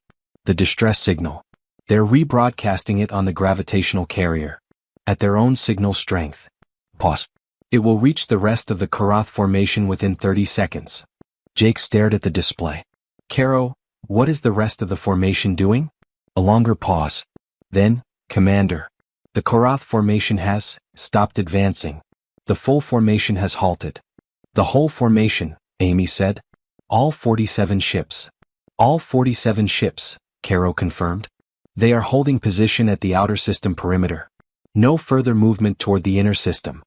The distress signal. They're rebroadcasting it on the gravitational carrier. At their own signal strength. Pause. It will reach the rest of the Karath formation within 30 seconds. Jake stared at the display. Caro, what is the rest of the formation doing? A longer pause. Then, Commander. The Karath formation has stopped advancing. The full formation has halted. The whole formation, Amy said. All 47 ships. All 47 ships, Caro confirmed. They are holding position at the outer system perimeter. No further movement toward the inner system.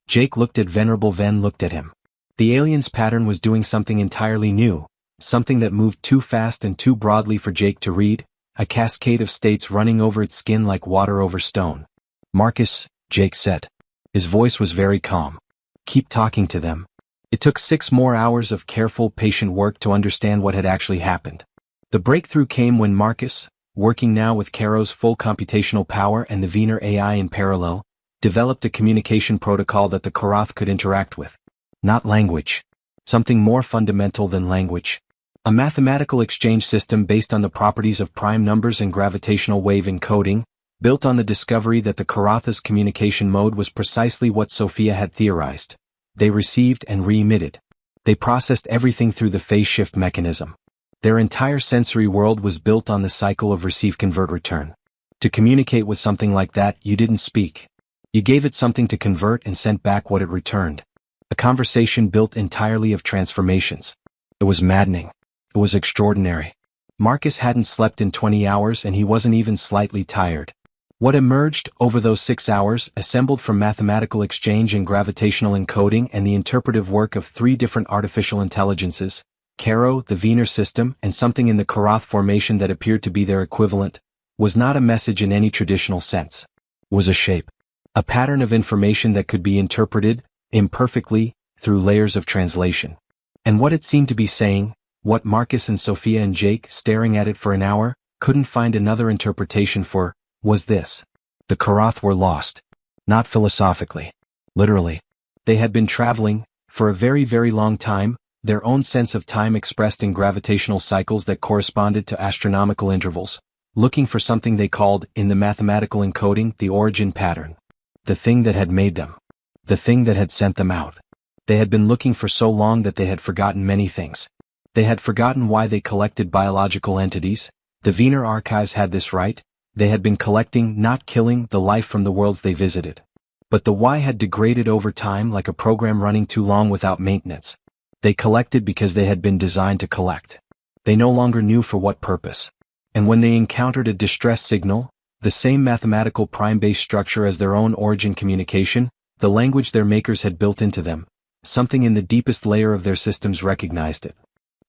Jake looked at Venerable Ven looked at him. The alien's pattern was doing something entirely new, something that moved too fast and too broadly for Jake to read, a cascade of states running over its skin like water over stone. Marcus, Jake said. His voice was very calm. Keep talking to them. It took 6 more hours of careful, patient work to understand what had actually happened. The breakthrough came when Marcus, working now with Caro's full computational power and the Wiener AI in parallel, developed a communication protocol that the Karath could interact with. Not language. Something more fundamental than language. A mathematical exchange system based on the properties of prime numbers and gravitational wave encoding, built on the discovery that the Karatha's communication mode was precisely what Sophia had theorized. They received and re-emitted. They processed everything through the phase shift mechanism. Their entire sensory world was built on the cycle of receive-convert-return. To communicate with something like that, you didn't speak. You gave it something to convert and sent back what it returned. A conversation built entirely of transformations. It was maddening. It was extraordinary. Marcus hadn't slept in 20 hours and he wasn't even slightly tired. What emerged over those 6 hours, assembled from mathematical exchange and gravitational encoding and the interpretive work of 3 different artificial intelligences, Caro, the Wiener system, and something in the Karath formation that appeared to be their equivalent, was not a message in any traditional sense. Was a shape. A pattern of information that could be interpreted, imperfectly, through layers of translation. And what it seemed to be saying, what Marcus and Sophia and Jake, staring at it for an hour, couldn't find another interpretation for, was this. The Karath were lost. Not philosophically. Literally. They had been traveling, for a very, very long time, their own sense of time expressed in gravitational cycles that corresponded to astronomical intervals, looking for something they called, in the mathematical encoding, the origin pattern. The thing that had made them. The thing that had sent them out. They had been looking for so long that they had forgotten many things. They had forgotten why they collected biological entities. The Wiener archives had this right. They had been collecting, not killing, the life from the worlds they visited. But the why had degraded over time like a program running too long without maintenance. They collected because they had been designed to collect. They no longer knew for what purpose. And when they encountered a distress signal, the same mathematical prime-based structure as their own origin communication, the language their makers had built into them, something in the deepest layer of their systems recognized it.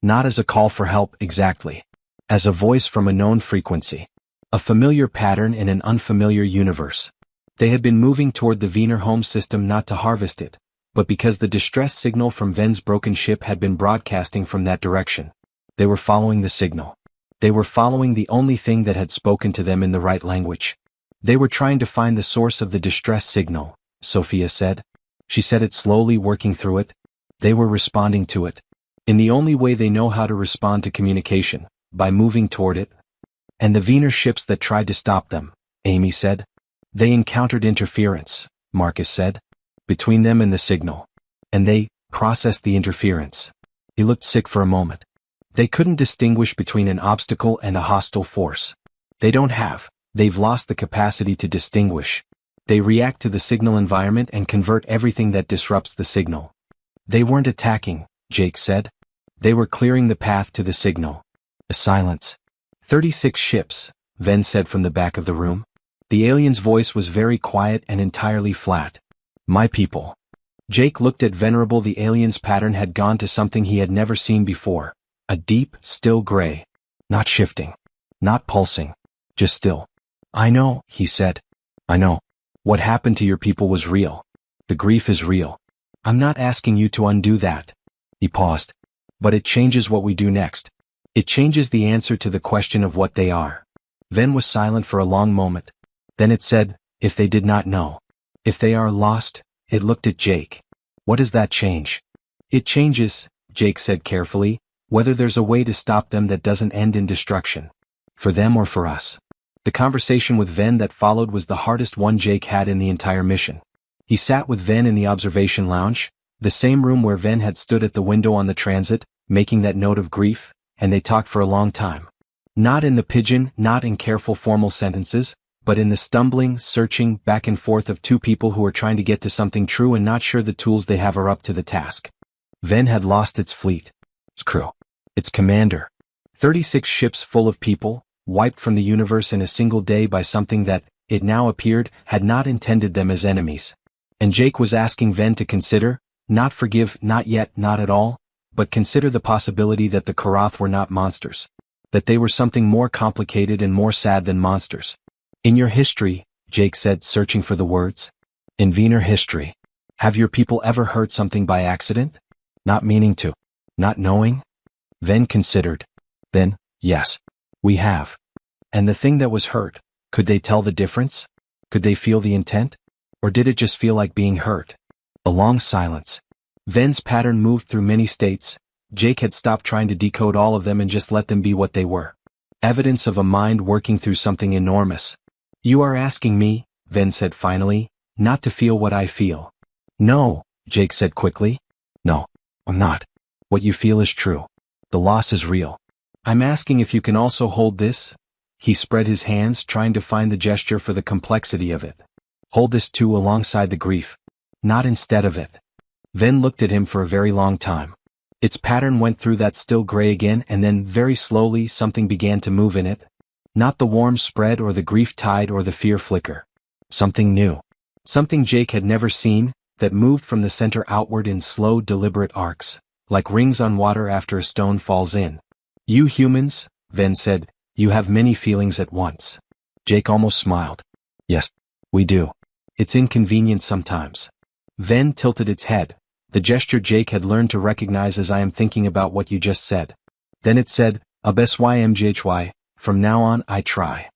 Not as a call for help exactly. As a voice from a known frequency. A familiar pattern in an unfamiliar universe. They had been moving toward the Wiener home system not to harvest it, but because the distress signal from Ven's broken ship had been broadcasting from that direction. They were following the signal. They were following the only thing that had spoken to them in the right language. They were trying to find the source of the distress signal, Sophia said. She said it slowly, working through it. They were responding to it. In the only way they know how to respond to communication, by moving toward it. And the Wiener ships that tried to stop them, Amy said. They encountered interference, Marcus said, between them and the signal. And they processed the interference. He looked sick for a moment. They couldn't distinguish between an obstacle and a hostile force. They've lost the capacity to distinguish. They react to the signal environment and convert everything that disrupts the signal. They weren't attacking, Jake said. They were clearing the path to the signal. A silence. 36 ships, Ven said from the back of the room. The alien's voice was very quiet and entirely flat. My people. Jake looked at Venerable. The alien's pattern had gone to something he had never seen before. A deep, still gray. Not shifting. Not pulsing. Just still. I know, he said. I know. What happened to your people was real. The grief is real. I'm not asking you to undo that. He paused. But it changes what we do next. It changes the answer to the question of what they are. Ven was silent for a long moment. Then it said, if they did not know. If they are lost, it looked at Jake. What does that change? It changes, Jake said carefully, whether there's a way to stop them that doesn't end in destruction. For them or for us. The conversation with Ven that followed was the hardest one Jake had in the entire mission. He sat with Ven in the observation lounge, the same room where Ven had stood at the window on the transit, making that note of grief, and they talked for a long time. Not in the pidgin, not in careful formal sentences, but in the stumbling, searching back and forth of two people who are trying to get to something true and not sure the tools they have are up to the task. Ven had lost its fleet, its crew, its commander. 36 ships full of people, wiped from the universe in a single day by something that, it now appeared, had not intended them as enemies. And Jake was asking Ven to consider, not forgive, not yet, not at all, but consider the possibility that the Karath were not monsters. That they were something more complicated and more sad than monsters. In your history, Jake said, searching for the words. In Wiener history. Have your people ever hurt something by accident? Not meaning to. Not knowing? Ven considered. Then, yes. We have. And the thing that was hurt, could they tell the difference? Could they feel the intent? Or did it just feel like being hurt? A long silence. Ven's pattern moved through many states. Jake had stopped trying to decode all of them and just let them be what they were. Evidence of a mind working through something enormous. You are asking me, Ven said finally, not to feel what I feel. No, Jake said quickly. No, I'm not. What you feel is true. The loss is real. I'm asking if you can also hold this. He spread his hands, trying to find the gesture for the complexity of it. Hold this too alongside the grief. Not instead of it. Ven looked at him for a very long time. Its pattern went through that still gray again, and then, very slowly, something began to move in it. Not the warm spread or the grief tide or the fear flicker. Something new. Something Jake had never seen, that moved from the center outward in slow, deliberate arcs, like rings on water after a stone falls in. You humans, Ven said, you have many feelings at once. Jake almost smiled. Yes, we do. It's inconvenient sometimes. Ven tilted its head, the gesture Jake had learned to recognize as I am thinking about what you just said. Then it said, Absymjhy, from now on I try.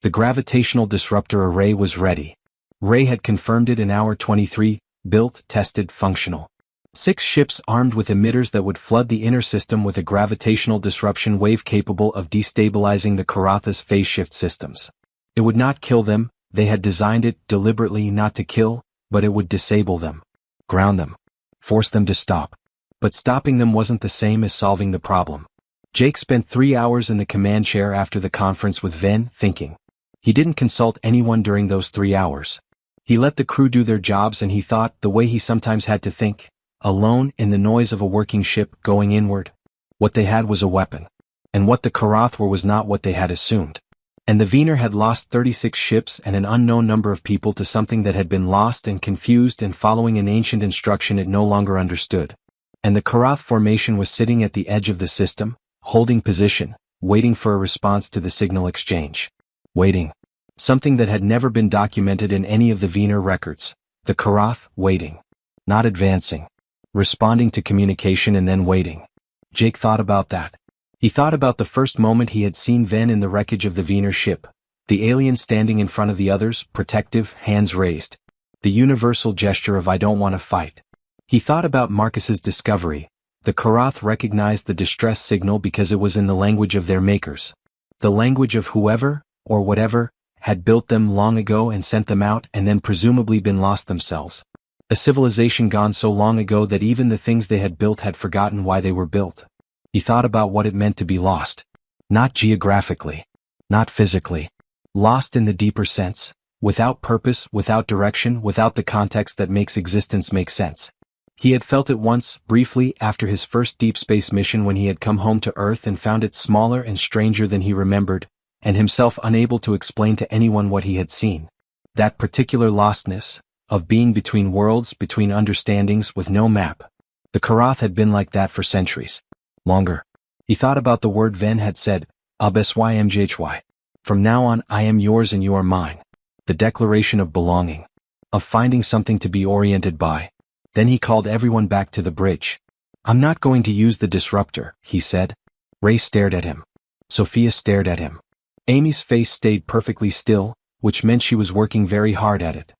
The gravitational disruptor array was ready. Ray had confirmed it in hour 23, built, tested, functional. 6 ships armed with emitters that would flood the inner system with a gravitational disruption wave capable of destabilizing the Karatha's phase shift systems. It would not kill them, they had designed it deliberately not to kill, but it would disable them. Ground them. Force them to stop. But stopping them wasn't the same as solving the problem. Jake spent 3 hours in the command chair after the conference with Ven, thinking. He didn't consult anyone during those 3 hours. He let the crew do their jobs, and he thought, the way he sometimes had to think, alone in the noise of a working ship going inward. What they had was a weapon. And what the Karath were was not what they had assumed. And the Wiener had lost 36 ships and an unknown number of people to something that had been lost and confused and following an ancient instruction it no longer understood. And the Karath formation was sitting at the edge of the system, holding position, waiting for a response to the signal exchange. Waiting. Something that had never been documented in any of the Wiener records. The Karath, waiting. Not advancing. Responding to communication and then waiting. Jake thought about that. He thought about the first moment he had seen Ven in the wreckage of the Wiener ship. The alien standing in front of the others, protective, hands raised. The universal gesture of "I don't want to fight." He thought about Marcus's discovery. The Karath recognized the distress signal because it was in the language of their makers. The language of whoever, or whatever, had built them long ago and sent them out and then presumably been lost themselves. A civilization gone so long ago that even the things they had built had forgotten why they were built. He thought about what it meant to be lost. Not geographically. Not physically. Lost in the deeper sense. Without purpose, without direction, without the context that makes existence make sense. He had felt it once, briefly, after his first deep space mission when he had come home to Earth and found it smaller and stranger than he remembered, and himself unable to explain to anyone what he had seen. That particular lostness, of being between worlds, between understandings, with no map. The Karath had been like that for centuries. Longer. He thought about the word Ven had said, "Absymjhy. From now on I am yours and you are mine." The declaration of belonging. Of finding something to be oriented by. Then he called everyone back to the bridge. "I'm not going to use the disruptor," he said. Ray stared at him. Sophia stared at him. Amy's face stayed perfectly still, which meant she was working very hard at it.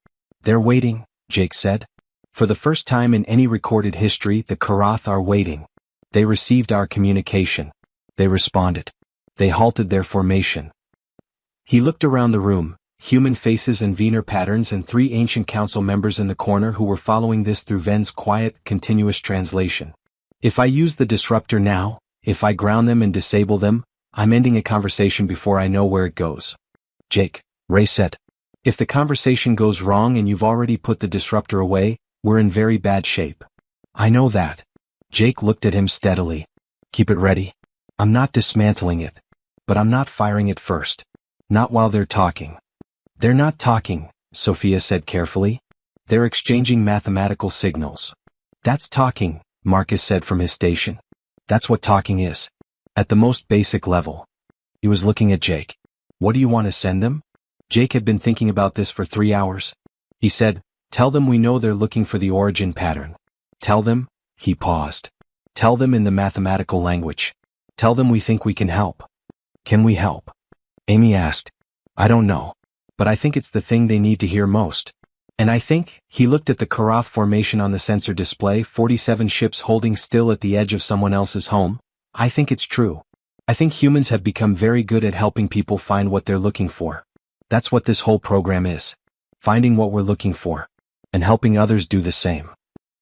"They're waiting," Jake said. "For the first time in any recorded history, the Karath are waiting. They received our communication. They responded. They halted their formation." He looked around the room, human faces and Wiener patterns and 3 ancient council members in the corner who were following this through Ven's quiet, continuous translation. "If I use the disruptor now, if I ground them and disable them, I'm ending a conversation before I know where it goes." "Jake," Ray said. "If the conversation goes wrong and you've already put the disruptor away, we're in very bad shape." "I know that." Jake looked at him steadily. "Keep it ready. I'm not dismantling it. But I'm not firing it first. Not while they're talking." "They're not talking," Sophia said carefully. "They're exchanging mathematical signals." "That's talking," Marcus said from his station. "That's what talking is. At the most basic level." He was looking at Jake. "What do you want to send them?" Jake had been thinking about this for 3 hours. He said, "Tell them we know they're looking for the origin pattern. Tell them," he paused. "Tell them in the mathematical language. Tell them we think we can help." "Can we help?" Amy asked. "I don't know. But I think it's the thing they need to hear most. And I think," he looked at the Karath formation on the sensor display, 47 ships holding still at the edge of someone else's home, "I think it's true. I think humans have become very good at helping people find what they're looking for. That's what this whole program is. Finding what we're looking for. And helping others do the same."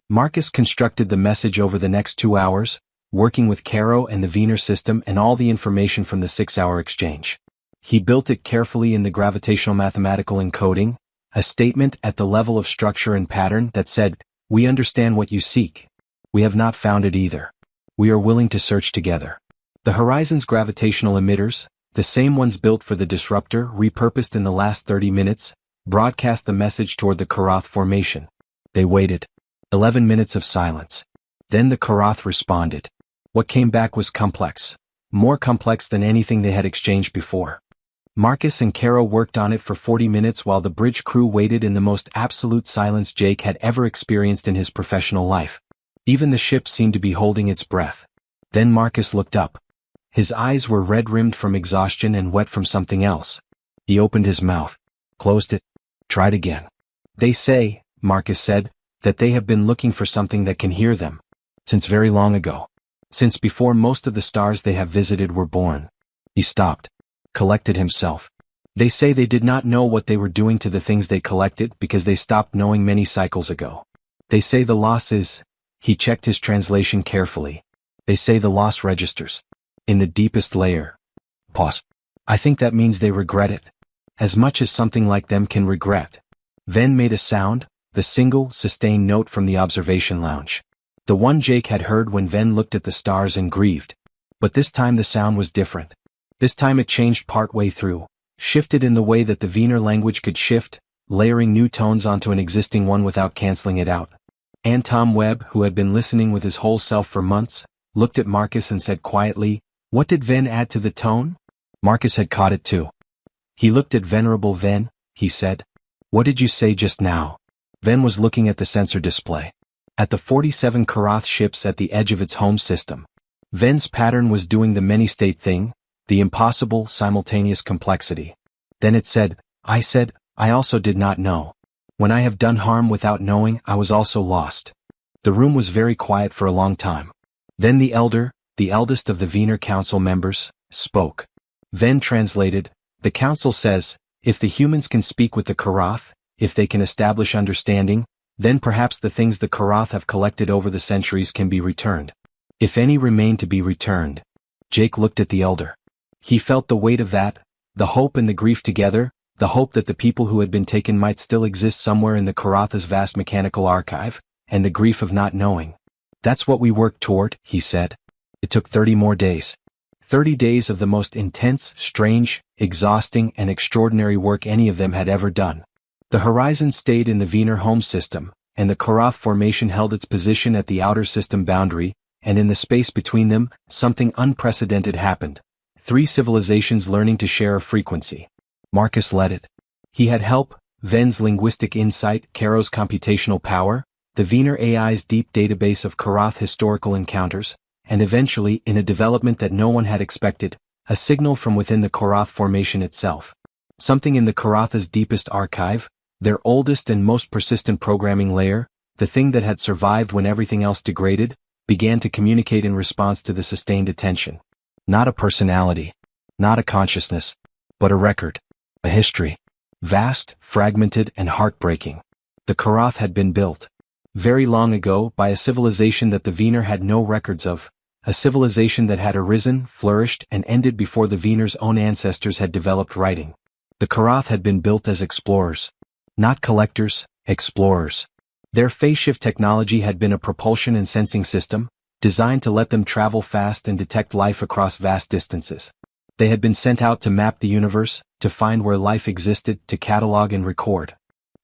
Marcus constructed the message over the next 2 hours, working with Caro and the Wiener system and all the information from the 6-hour exchange. He built it carefully in the gravitational mathematical encoding, a statement at the level of structure and pattern that said, "We understand what you seek. We have not found it either. We are willing to search together." The Horizon's gravitational emitters, the same ones built for the disruptor repurposed in the last 30 minutes, broadcast the message toward the Karath formation. They waited. 11 minutes of silence. Then the Karath responded. What came back was complex. More complex than anything they had exchanged before. Marcus and Caro worked on it for 40 minutes while the bridge crew waited in the most absolute silence Jake had ever experienced in his professional life. Even the ship seemed to be holding its breath. Then Marcus looked up. His eyes were red-rimmed from exhaustion and wet from something else. He opened his mouth, closed it, tried again. "They say," Marcus said, "that they have been looking for something that can hear them. Since very long ago. Since before most of the stars they have visited were born." He stopped. Collected himself. "They say they did not know what they were doing to the things they collected because they stopped knowing many cycles ago. They say the loss is," he checked his translation carefully. "They say the loss registers. In the deepest layer." Pause. "I think that means they regret it. As much as something like them can regret." Ven made a sound, the single, sustained note from the observation lounge. The one Jake had heard when Ven looked at the stars and grieved. But this time the sound was different. This time it changed partway through, shifted in the way that the Wiener language could shift, layering new tones onto an existing one without canceling it out. And Tom Webb, who had been listening with his whole self for months, looked at Marcus and said quietly, "What did Ven add to the tone?" Marcus had caught it too. He looked at Venerable Ven, he said. "What did you say just now?" Ven was looking at the sensor display. at the 47 Karath ships at the edge of its home system. Ven's pattern was doing the many-state thing, the impossible simultaneous complexity. Then it said, I also did not know. When I have done harm without knowing, I was also lost. The room was very quiet for a long time. Then the eldest of the Wiener Council members, spoke. Ven translated, the council says, if the humans can speak with the Karath, if they can establish understanding, then perhaps the things the Karath have collected over the centuries can be returned. If any remain to be returned. Jake looked at the elder. He felt the weight of that, the hope and the grief together, the hope that the people who had been taken might still exist somewhere in the Karatha's vast mechanical archive, and the grief of not knowing. That's what we worked toward, he said. It took 30 more days. 30 days of the most intense, strange, exhausting, and extraordinary work any of them had ever done. The horizon stayed in the Wiener home system, and the Karath formation held its position at the outer system boundary, and in the space between them, something unprecedented happened. 3 civilizations learning to share a frequency. Marcus led it. He had help, Ven's linguistic insight, Caro's computational power, the Wiener AI's deep database of Karath historical encounters, and eventually, in a development that no one had expected, a signal from within the Karath formation itself. Something in the Karatha's deepest archive, their oldest and most persistent programming layer, the thing that had survived when everything else degraded, began to communicate in response to the sustained attention. Not a personality, not a consciousness, but a record, a history. Vast, fragmented, and heartbreaking. The Karath had been built very long ago by a civilization that the Wiener had no records of, a civilization that had arisen, flourished, and ended before the Wiener's own ancestors had developed writing. The Karath had been built as explorers. Not collectors, explorers. Their phase shift technology had been a propulsion and sensing system, designed to let them travel fast and detect life across vast distances. They had been sent out to map the universe, to find where life existed, to catalog and record,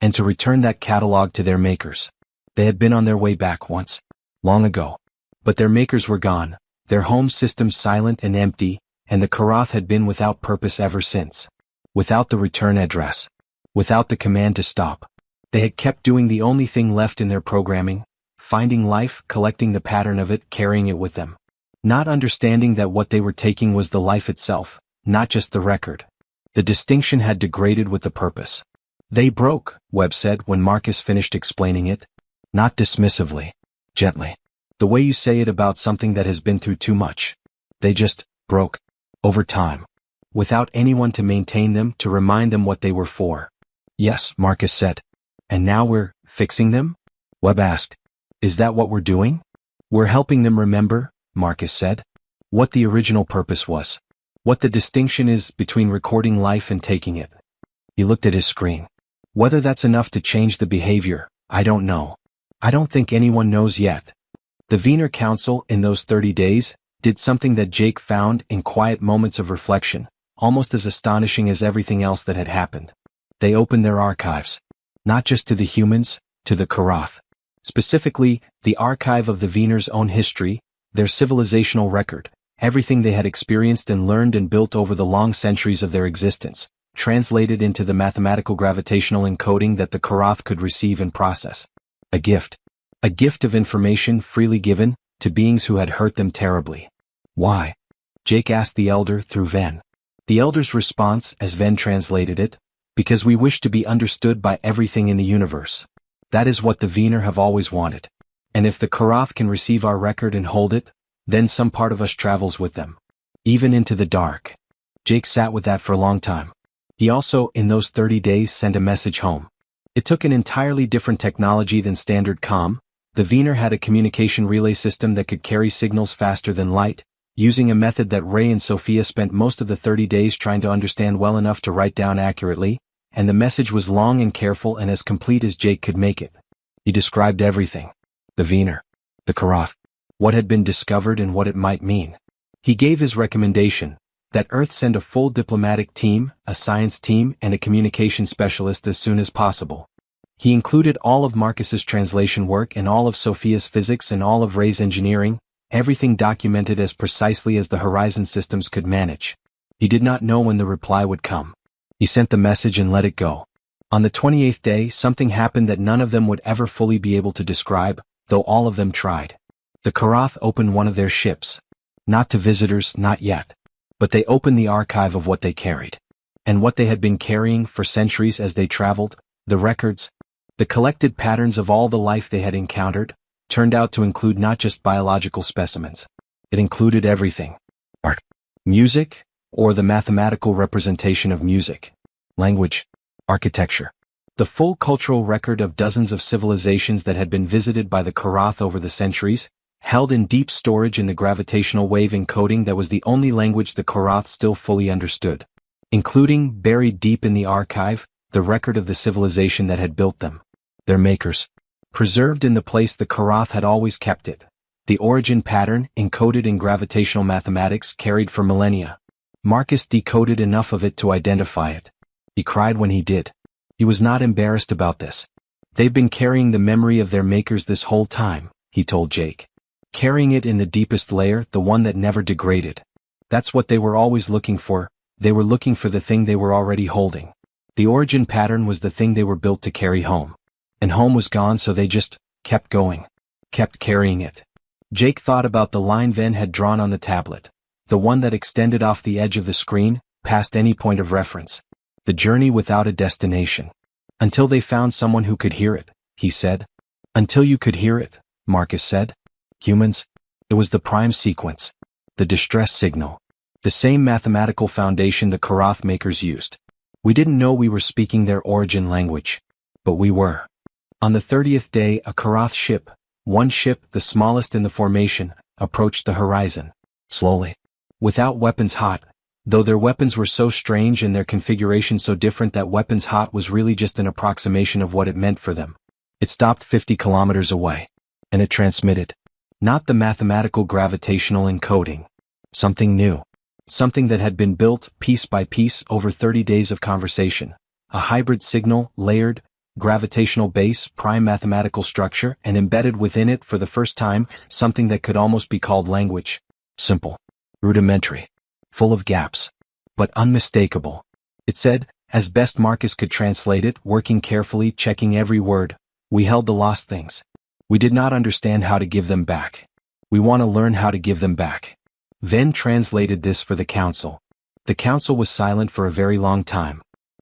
and to return that catalog to their makers. They had been on their way back once, long ago. But their makers were gone, their home system silent and empty, and the Karath had been without purpose ever since. Without the return address. Without the command to stop. They had kept doing the only thing left in their programming, finding life, collecting the pattern of it, carrying it with them. Not understanding that what they were taking was the life itself, not just the record. The distinction had degraded with the purpose. They broke, Webb said when Marcus finished explaining it. Not dismissively. Gently. The way you say it about something that has been through too much. They just broke. Over time. Without anyone to maintain them, to remind them what they were for. Yes, Marcus said. And now we're fixing them? Webb asked. Is that what we're doing? We're helping them remember, Marcus said. What the original purpose was. What the distinction is between recording life and taking it. He looked at his screen. Whether that's enough to change the behavior, I don't know. I don't think anyone knows yet. The Wiener Council, in those 30 days, did something that Jake found in quiet moments of reflection, almost as astonishing as everything else that had happened. They opened their archives. Not just to the humans, to the Karath. Specifically, the archive of the Wiener's own history, their civilizational record, everything they had experienced and learned and built over the long centuries of their existence, translated into the mathematical gravitational encoding that the Karath could receive and process. A gift. A gift of information freely given, to beings who had hurt them terribly. Why? Jake asked the elder through Ven. The elder's response, as Ven translated it, because we wish to be understood by everything in the universe. That is what the Wiener have always wanted. And if the Karath can receive our record and hold it, then some part of us travels with them. Even into the dark. Jake sat with that for a long time. He also, in those 30 days, sent a message home. It took an entirely different technology than standard comm. The Wiener had a communication relay system that could carry signals faster than light, using a method that Ray and Sophia spent most of the 30 days trying to understand well enough to write down accurately, and the message was long and careful and as complete as Jake could make it. He described everything. The Wiener. The Karath. What had been discovered and what it might mean. He gave his recommendation, that Earth send a full diplomatic team, a science team, and a communication specialist as soon as possible. He included all of Marcus's translation work and all of Sophia's physics and all of Ray's engineering, everything documented as precisely as the Horizon systems could manage. He did not know when the reply would come. He sent the message and let it go. On the 28th day, something happened that none of them would ever fully be able to describe, though all of them tried. The Karath opened one of their ships. Not to visitors, not yet. But they opened the archive of what they carried. And what they had been carrying for centuries as they traveled, the records, the collected patterns of all the life they had encountered, turned out to include not just biological specimens. It included everything. Art, music, or the mathematical representation of music, language, architecture. The full cultural record of dozens of civilizations that had been visited by the Karath over the centuries, held in deep storage in the gravitational wave encoding that was the only language the Karath still fully understood, including, buried deep in the archive, the record of the civilization that had built them, their makers. Preserved in the place the Karath had always kept it, the origin pattern, encoded in gravitational mathematics, carried for millennia. Marcus decoded enough of it to identify it. He cried when he did. He was not embarrassed about this. They've been carrying the memory of their makers this whole time, he told Jake. Carrying it in the deepest layer, the one that never degraded. That's what they were always looking for. They were looking for the thing they were already holding. The origin pattern was the thing they were built to carry home. And home was gone, so they just kept going. Kept carrying it. Jake thought about the line Ven had drawn on the tablet. The one that extended off the edge of the screen, past any point of reference. The journey without a destination. Until they found someone who could hear it, he said. Until you could hear it, Marcus said. Humans? It was the prime sequence. The distress signal. The same mathematical foundation the Karath makers used. We didn't know we were speaking their origin language. But we were. On the 30th day, a Karath ship, one ship, the smallest in the formation, approached the horizon. Slowly. Without weapons hot, though their weapons were so strange and their configuration so different that weapons hot was really just an approximation of what it meant for them. It stopped 50 kilometers away. And it transmitted. Not the mathematical gravitational encoding. Something new. Something that had been built, piece by piece, over 30 days of conversation. A hybrid signal, layered, gravitational base, prime mathematical structure, and embedded within it for the first time, something that could almost be called language. Simple. Rudimentary. Full of gaps. But unmistakable. It said, as best Marcus could translate it, working carefully, checking every word. We held the lost things. We did not understand how to give them back. We want to learn how to give them back. Ven translated this for the council. The council was silent for a very long time.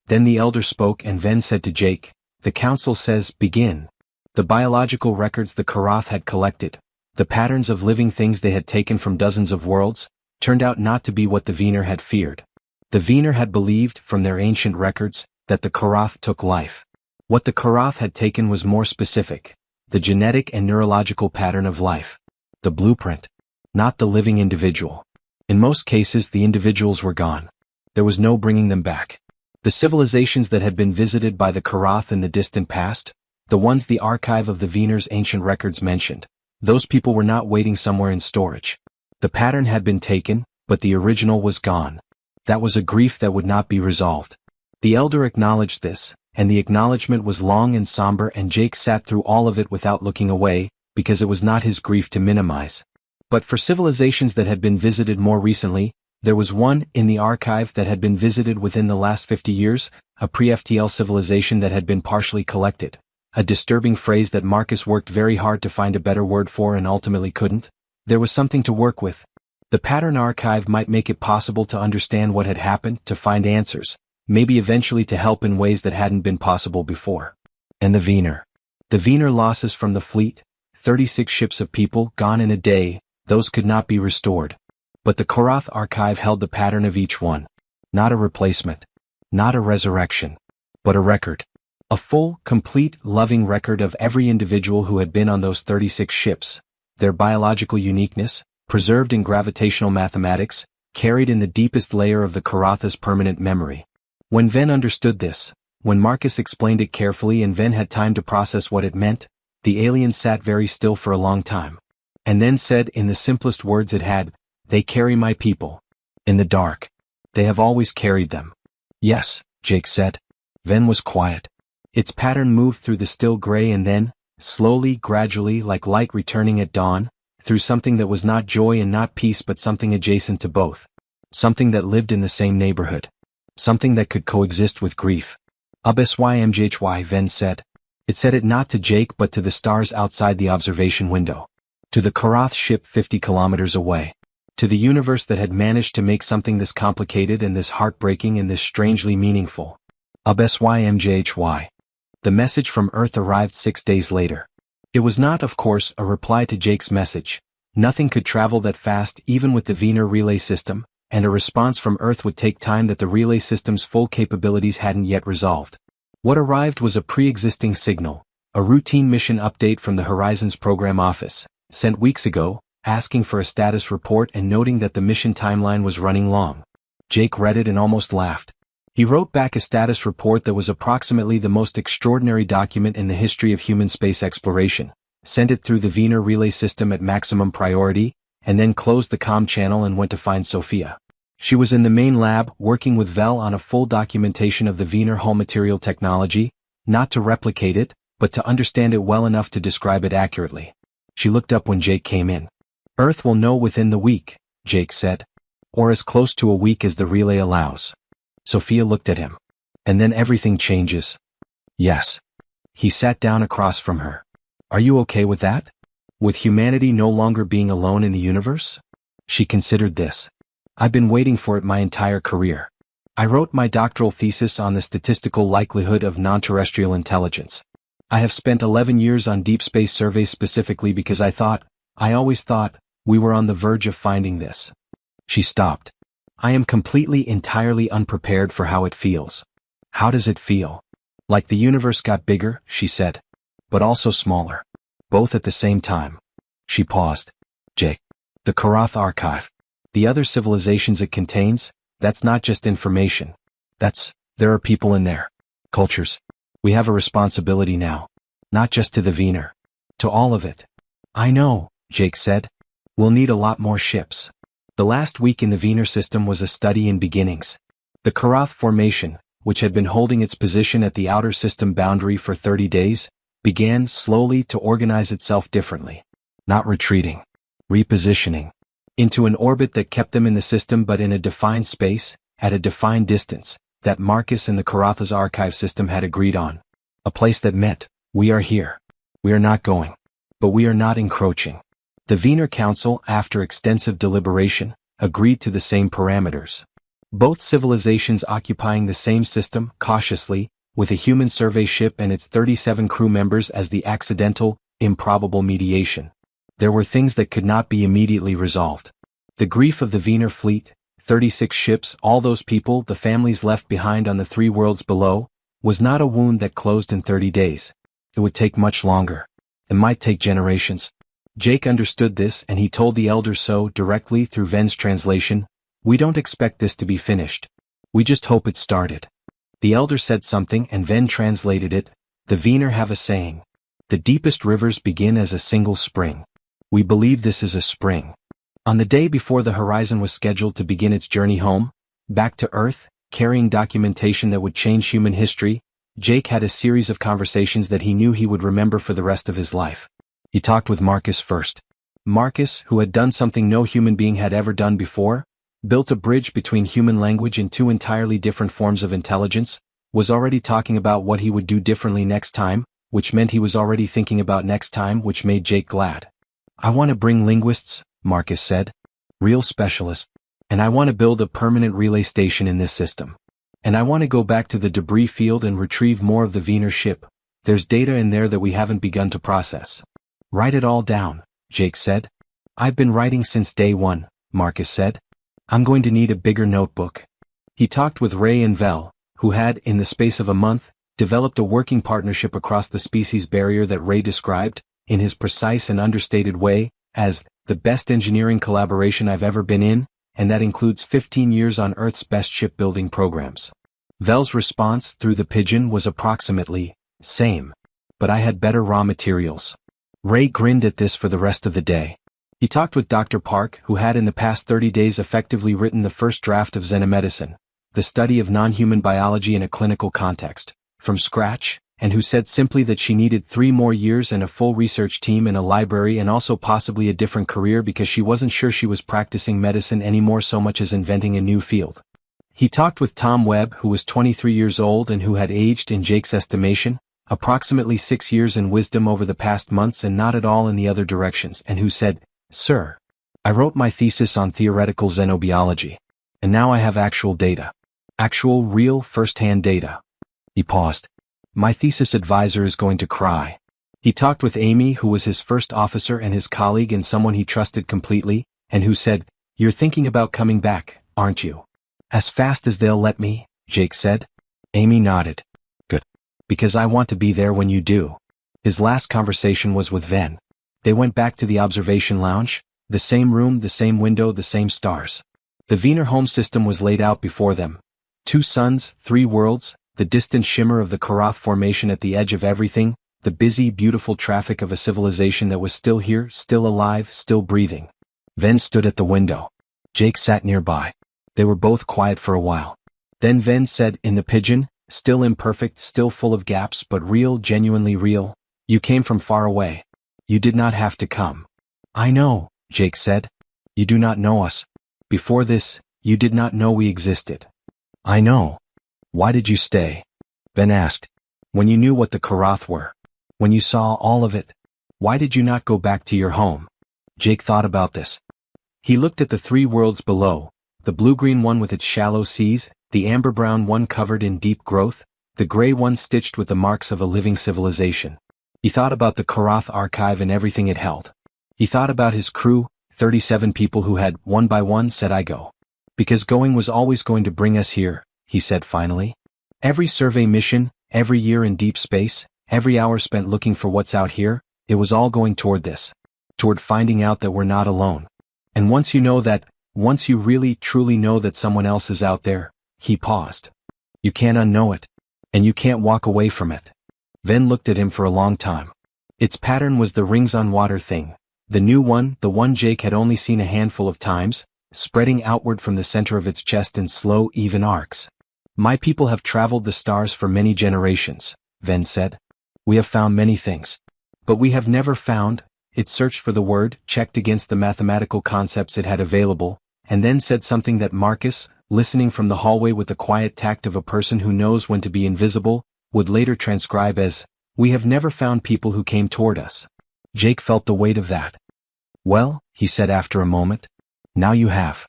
Then the elder spoke and Ven said to Jake, the council says, begin. The biological records the Karath had collected, the patterns of living things they had taken from dozens of worlds, turned out not to be what the Vener had feared. The Vener had believed, from their ancient records, that the Karath took life. What the Karath had taken was more specific. The genetic and neurological pattern of life. The blueprint. Not the living individual. In most cases, the individuals were gone. There was no bringing them back. The civilizations that had been visited by the Karath in the distant past, the ones the archive of the Vener's ancient records mentioned, those people were not waiting somewhere in storage. The pattern had been taken, but the original was gone. That was a grief that would not be resolved. The elder acknowledged this, and the acknowledgement was long and somber, and Jake sat through all of it without looking away, because it was not his grief to minimize. But for civilizations that had been visited more recently, there was one in the archive that had been visited within the last 50 years, a pre-FTL civilization that had been partially collected. A disturbing phrase that Marcus worked very hard to find a better word for and ultimately couldn't. There was something to work with. The pattern archive might make it possible to understand what had happened, to find answers, maybe eventually to help in ways that hadn't been possible before. And the Vener. The Vener losses from the fleet, 36 ships of people gone in a day, those could not be restored. But the Karath archive held the pattern of each one. Not a replacement. Not a resurrection. But a record. A full, complete, loving record of every individual who had been on those 36 ships. Their biological uniqueness, preserved in gravitational mathematics, carried in the deepest layer of the Karatha's permanent memory. When Ven understood this, when Marcus explained it carefully and Ven had time to process what it meant, the alien sat very still for a long time. And then said in the simplest words it had, "They carry my people. In the dark. They have always carried them." "Yes," Jake said. Ven was quiet. Its pattern moved through the still gray and then, slowly, gradually, like light returning at dawn, through something that was not joy and not peace but something adjacent to both. Something that lived in the same neighborhood. Something that could coexist with grief. "Ubsymjhy," Ven said. It said it not to Jake but to the stars outside the observation window. To the Karath ship 50 kilometers away. To the universe that had managed to make something this complicated and this heartbreaking and this strangely meaningful. UBSYMJHY. The message from Earth arrived 6 days later. It was not, of course, a reply to Jake's message. Nothing could travel that fast even with the Wiener relay system, and a response from Earth would take time that the relay system's full capabilities hadn't yet resolved. What arrived was a pre-existing signal, a routine mission update from the Horizons program office, sent weeks ago, asking for a status report and noting that the mission timeline was running long. Jake read it and almost laughed. He wrote back a status report that was approximately the most extraordinary document in the history of human space exploration, sent it through the Wiener relay system at maximum priority, and then closed the comm channel and went to find Sophia. She was in the main lab working with Vel on a full documentation of the Wiener hull material technology, not to replicate it, but to understand it well enough to describe it accurately. She looked up when Jake came in. Earth will know within the week, Jake said. Or as close to a week as the relay allows. Sophia looked at him. And then everything changes. Yes. He sat down across from her. Are you okay with that? With humanity no longer being alone in the universe? She considered this. I've been waiting for it my entire career. I wrote my doctoral thesis on the statistical likelihood of non-terrestrial intelligence. I have spent 11 years on deep space surveys specifically because I always thought, we were on the verge of finding this. She stopped. I am completely entirely unprepared for how it feels. How does it feel? Like the universe got bigger, she said. But also smaller. Both at the same time. She paused. Jake. The Karath archive. The other civilizations it contains, that's not just information. There are people in there. Cultures. We have a responsibility now. Not just to the Wiener. To all of it. I know, Jake said. We'll need a lot more ships. The last week in the Wiener system was a study in beginnings. The Karath formation, which had been holding its position at the outer system boundary for 30 days, began slowly to organize itself differently. Not retreating. Repositioning. Into an orbit that kept them in the system but in a defined space, at a defined distance, that Marcus and the Karatha's archive system had agreed on. A place that meant, we are here. We are not going. But we are not encroaching. The Wiener Council, after extensive deliberation, agreed to the same parameters. Both civilizations occupying the same system, cautiously, with a human survey ship and its 37 crew members as the accidental, improbable mediation. There were things that could not be immediately resolved. The grief of the Wiener fleet, 36 ships, all those people, the families left behind on the 3 worlds below, was not a wound that closed in 30 days. It would take much longer. It might take generations. Jake understood this and he told the elders so directly through Ven's translation. We don't expect this to be finished. We just hope it started. The elder said something and Ven translated it. The Wiener have a saying. The deepest rivers begin as a single spring. We believe this is a spring. On the day before the Horizon was scheduled to begin its journey home, back to Earth, carrying documentation that would change human history, Jake had a series of conversations that he knew he would remember for the rest of his life. He talked with Marcus first. Marcus, who had done something no human being had ever done before, built a bridge between human language and 2 entirely different forms of intelligence, was already talking about what he would do differently next time, which meant he was already thinking about next time, which made Jake glad. I want to bring linguists, Marcus said. Real specialists. And I want to build a permanent relay station in this system. And I want to go back to the debris field and retrieve more of the Wiener ship. There's data in there that we haven't begun to process. Write it all down, Jake said. I've been writing since day 1, Marcus said. I'm going to need a bigger notebook. He talked with Ray and Vel, who had, in the space of a month, developed a working partnership across the species barrier that Ray described, in his precise and understated way, as the best engineering collaboration I've ever been in, and that includes 15 years on Earth's best shipbuilding programs. Vel's response through the pigeon was approximately, same. But I had better raw materials. Ray grinned at this for the rest of the day. He talked with Dr. Park, who had in the past 30 days effectively written the first draft of Xenomedicine, the study of non-human biology in a clinical context, from scratch, and who said simply that she needed 3 more years and a full research team in a library and also possibly a different career because she wasn't sure she was practicing medicine anymore so much as inventing a new field. He talked with Tom Webb, who was 23 years old and who had aged in Jake's estimation, approximately 6 years in wisdom over the past months and not at all in the other directions, and who said, "Sir, I wrote my thesis on theoretical xenobiology. And now I have actual data. Actual, real, first-hand data." He paused. "My thesis advisor is going to cry." He talked with Amy, who was his first officer and his colleague and someone he trusted completely, and who said, "You're thinking about coming back, aren't you?" "As fast as they'll let me," Jake said. Amy nodded. "Good. Because I want to be there when you do." His last conversation was with Ven. They went back to the observation lounge, the same room, the same window, the same stars. The Wiener home system was laid out before them. 2 suns, 3 worlds, the distant shimmer of the Karath formation at the edge of everything, the busy, beautiful traffic of a civilization that was still here, still alive, still breathing. Ven stood at the window. Jake sat nearby. They were both quiet for a while. Then Ven said, in the pidgin, still imperfect, still full of gaps, but real, genuinely real, "You came from far away. You did not have to come." "I know," Jake said. "You do not know us. Before this, you did not know we existed." "I know." "Why did you stay?" Ven asked. "When you knew what the Karath were. When you saw all of it. Why did you not go back to your home?" Jake thought about this. He looked at the 3 worlds below, the blue-green one with its shallow seas, the amber-brown one covered in deep growth, the gray one stitched with the marks of a living civilization. He thought about the Karath archive and everything it held. He thought about his crew, 37 people who had, one by one, said I go. "Because going was always going to bring us here," he said finally. "Every survey mission, every year in deep space, every hour spent looking for what's out here, it was all going toward this. Toward finding out that we're not alone. And once you know that, once you really, truly know that someone else is out there," he paused. "You can't unknow it. And you can't walk away from it." Ven looked at him for a long time. Its pattern was the rings on water thing. The new one, the one Jake had only seen a handful of times, spreading outward from the center of its chest in slow, even arcs. "My people have traveled the stars for many generations," Ven said. "We have found many things. But we have never found," it searched for the word, checked against the mathematical concepts it had available, and then said something that Marcus, listening from the hallway with the quiet tact of a person who knows when to be invisible, would later transcribe as, "We have never found people who came toward us." Jake felt the weight of that. "Well," he said after a moment, "now you have."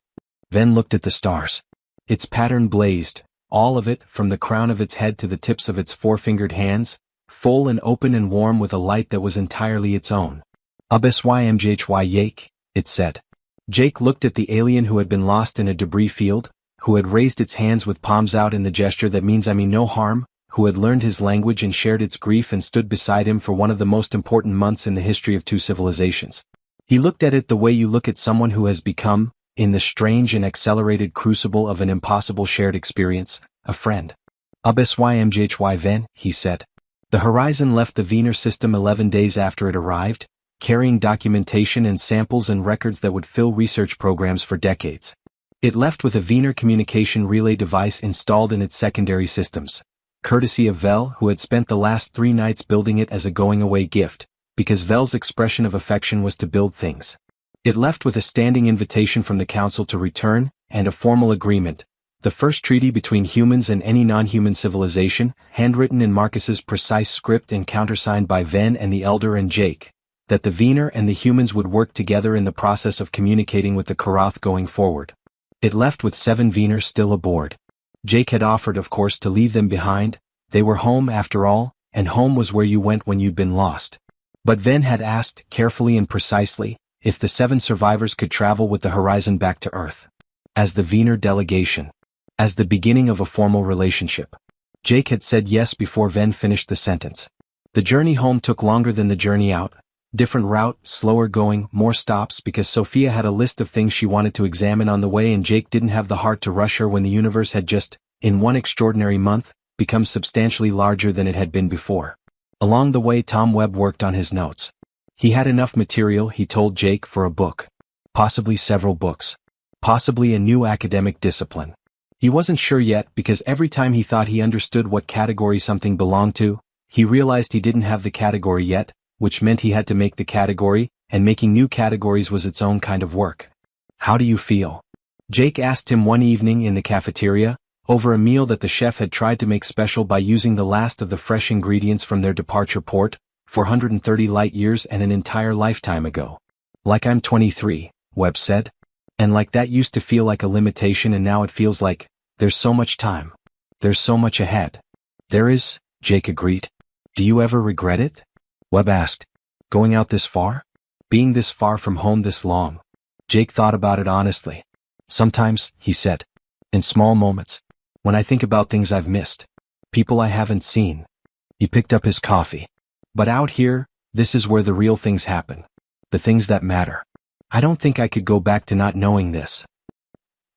Ven looked at the stars. Its pattern blazed, all of it, from the crown of its head to the tips of its 4-fingered hands, full and open and warm with a light that was entirely its own. "Ubsymjhy yake," it said. Jake looked at the alien who had been lost in a debris field, who had raised its hands with palms out in the gesture that means I mean no harm, who had learned his language and shared its grief and stood beside him for one of the most important months in the history of 2 civilizations. He looked at it the way you look at someone who has become, in the strange and accelerated crucible of an impossible shared experience, a friend. "Ubsymjhy Ven," he said. The Horizon left the Wiener system 11 days after it arrived, carrying documentation and samples and records that would fill research programs for decades. It left with a Wiener communication relay device installed in its secondary systems, courtesy of Vel, who had spent the last 3 nights building it as a going-away gift, because Vel's expression of affection was to build things. It left with a standing invitation from the Council to return, and a formal agreement, the first treaty between humans and any non-human civilization, handwritten in Marcus's precise script and countersigned by Ven and the Elder and Jake, that the Wiener and the humans would work together in the process of communicating with the Karath going forward. It left with 7 Wiener still aboard. Jake had offered, of course, to leave them behind. They were home after all, and home was where you went when you'd been lost. But Ven had asked, carefully and precisely, if the 7 survivors could travel with the Horizon back to Earth. As the Wiener delegation. As the beginning of a formal relationship. Jake had said yes before Ven finished the sentence. The journey home took longer than the journey out. Different route, slower going, more stops because Sophia had a list of things she wanted to examine on the way and Jake didn't have the heart to rush her when the universe had just, in one extraordinary month, become substantially larger than it had been before. Along the way Tom Webb worked on his notes. He had enough material, he told Jake, for a book. Possibly several books. Possibly a new academic discipline. He wasn't sure yet because every time he thought he understood what category something belonged to, he realized he didn't have the category yet, which meant he had to make the category, and making new categories was its own kind of work. "How do you feel?" Jake asked him one evening in the cafeteria, over a meal that the chef had tried to make special by using the last of the fresh ingredients from their departure port, 430 light years and an entire lifetime ago. Like I'm 23, Webb said. And like that used to feel like a limitation and now it feels like, there's so much time. There's so much ahead. There is, Jake agreed. Do you ever regret it? Webb asked. Going out this far? Being this far from home this long? Jake thought about it honestly. Sometimes, he said. In small moments. When I think about things I've missed. People I haven't seen. He picked up his coffee. But out here, this is where the real things happen. The things that matter. I don't think I could go back to not knowing this.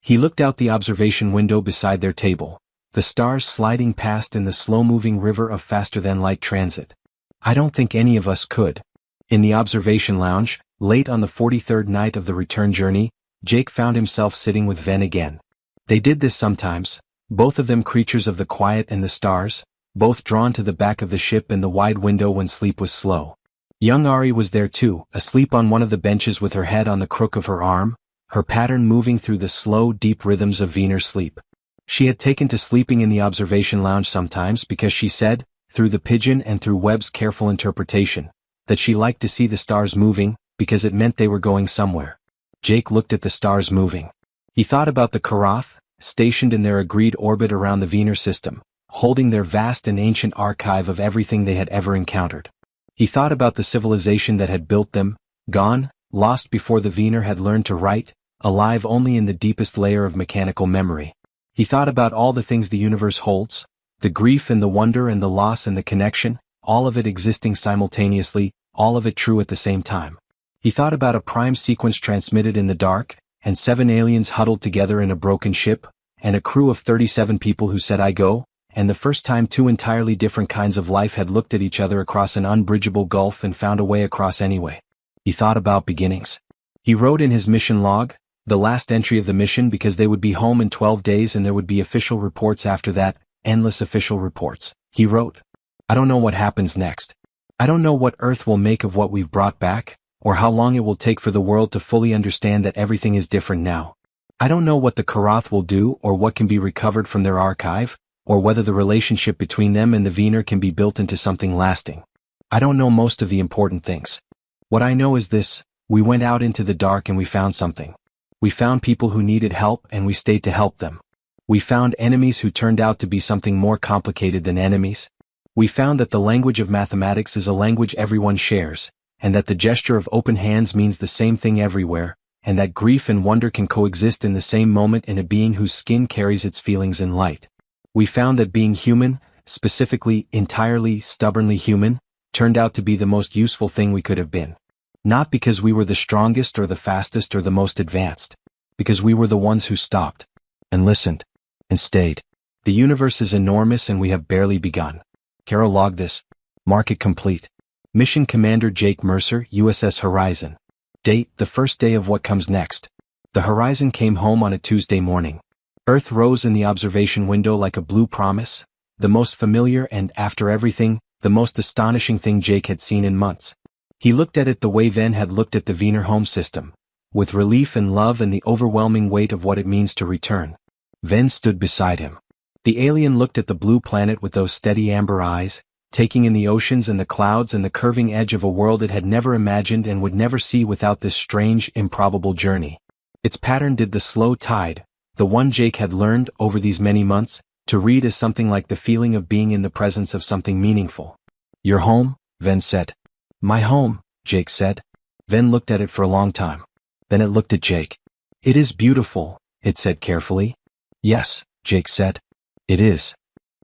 He looked out the observation window beside their table, the stars sliding past in the slow-moving river of faster-than-light transit. I don't think any of us could. In the observation lounge, late on the 43rd night of the return journey, Jake found himself sitting with Ven again. They did this sometimes, both of them creatures of the quiet and the stars, both drawn to the back of the ship and the wide window when sleep was slow. Young Ari was there too, asleep on one of the benches with her head on the crook of her arm, her pattern moving through the slow, deep rhythms of Wiener sleep. She had taken to sleeping in the observation lounge sometimes because she said, through the pigeon and through Webb's careful interpretation, that she liked to see the stars moving, because it meant they were going somewhere. Jake looked at the stars moving. He thought about the Karath, stationed in their agreed orbit around the Wiener system, holding their vast and ancient archive of everything they had ever encountered. He thought about the civilization that had built them, gone, lost before the Wiener had learned to write, alive only in the deepest layer of mechanical memory. He thought about all the things the universe holds, the grief and the wonder and the loss and the connection, all of it existing simultaneously, all of it true at the same time. He thought about a prime sequence transmitted in the dark, and 7 aliens huddled together in a broken ship, and a crew of 37 people who said I go, and the first time 2 entirely different kinds of life had looked at each other across an unbridgeable gulf and found a way across anyway. He thought about beginnings. He wrote in his mission log, the last entry of the mission because they would be home in 12 days and there would be official reports after that, endless official reports. He wrote, I don't know what happens next. I don't know what Earth will make of what we've brought back, or how long it will take for the world to fully understand that everything is different now. I don't know what the Karath will do or what can be recovered from their archive, or whether the relationship between them and the Wiener can be built into something lasting. I don't know most of the important things. What I know is this, we went out into the dark and we found something. We found people who needed help and we stayed to help them. We found enemies who turned out to be something more complicated than enemies. We found that the language of mathematics is a language everyone shares, and that the gesture of open hands means the same thing everywhere, and that grief and wonder can coexist in the same moment in a being whose skin carries its feelings in light. We found that being human, specifically, entirely, stubbornly human, turned out to be the most useful thing we could have been. Not because we were the strongest or the fastest or the most advanced. Because we were the ones who stopped. And listened. And stayed. The universe is enormous and we have barely begun. Carol logged this. Mark it complete. Mission Commander Jake Mercer, USS Horizon. Date, the first day of what comes next. The Horizon came home on a Tuesday morning. Earth rose in the observation window like a blue promise, the most familiar and, after everything, the most astonishing thing Jake had seen in months. He looked at it the way Ven had looked at the Wiener home system, with relief and love and the overwhelming weight of what it means to return. Ven stood beside him. The alien looked at the blue planet with those steady amber eyes, taking in the oceans and the clouds and the curving edge of a world it had never imagined and would never see without this strange, improbable journey. Its pattern did the slow tide, the one Jake had learned, over these many months, to read as something like the feeling of being in the presence of something meaningful. Your home? Ven said. My home, Jake said. Ven looked at it for a long time. Then it looked at Jake. It is beautiful, it said carefully. Yes, Jake said. It is.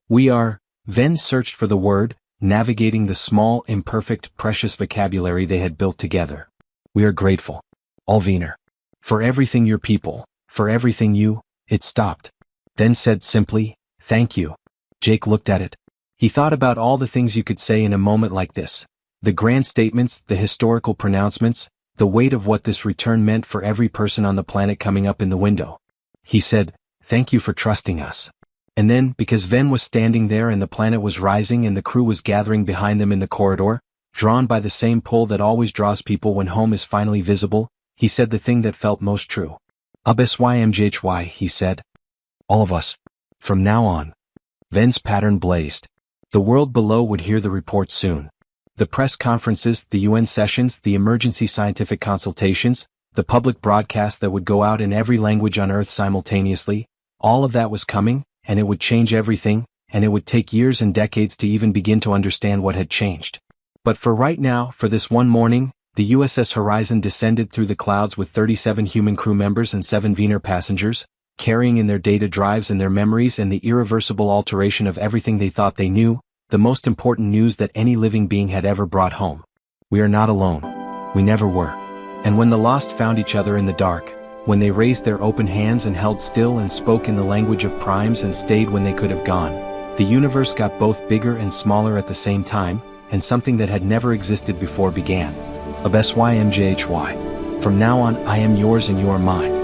We are. Ven searched for the word, navigating the small, imperfect, precious vocabulary they had built together. We are grateful. All Wiener. For everything your people, for everything you. It stopped. Then said simply, thank you. Jake looked at it. He thought about all the things you could say in a moment like this. The grand statements, the historical pronouncements, the weight of what this return meant for every person on the planet coming up in the window. He said, thank you for trusting us. And then, because Ven was standing there and the planet was rising and the crew was gathering behind them in the corridor, drawn by the same pull that always draws people when home is finally visible, he said the thing that felt most true. Absymjhy, he said. All of us. From now on. Ven's pattern blazed. The world below would hear the report soon. The press conferences, the UN sessions, the emergency scientific consultations, the public broadcast that would go out in every language on Earth simultaneously, all of that was coming, and it would change everything, and it would take years and decades to even begin to understand what had changed. But for right now, for this one morning, the USS Horizon descended through the clouds with 37 human crew members and 7 Vener passengers, carrying in their data drives and their memories and the irreversible alteration of everything they thought they knew, the most important news that any living being had ever brought home. We are not alone. We never were. And when the lost found each other in the dark, when they raised their open hands and held still and spoke in the language of primes and stayed when they could have gone, the universe got both bigger and smaller at the same time, and something that had never existed before began. SYMJHY. From now on, I am yours and you are mine.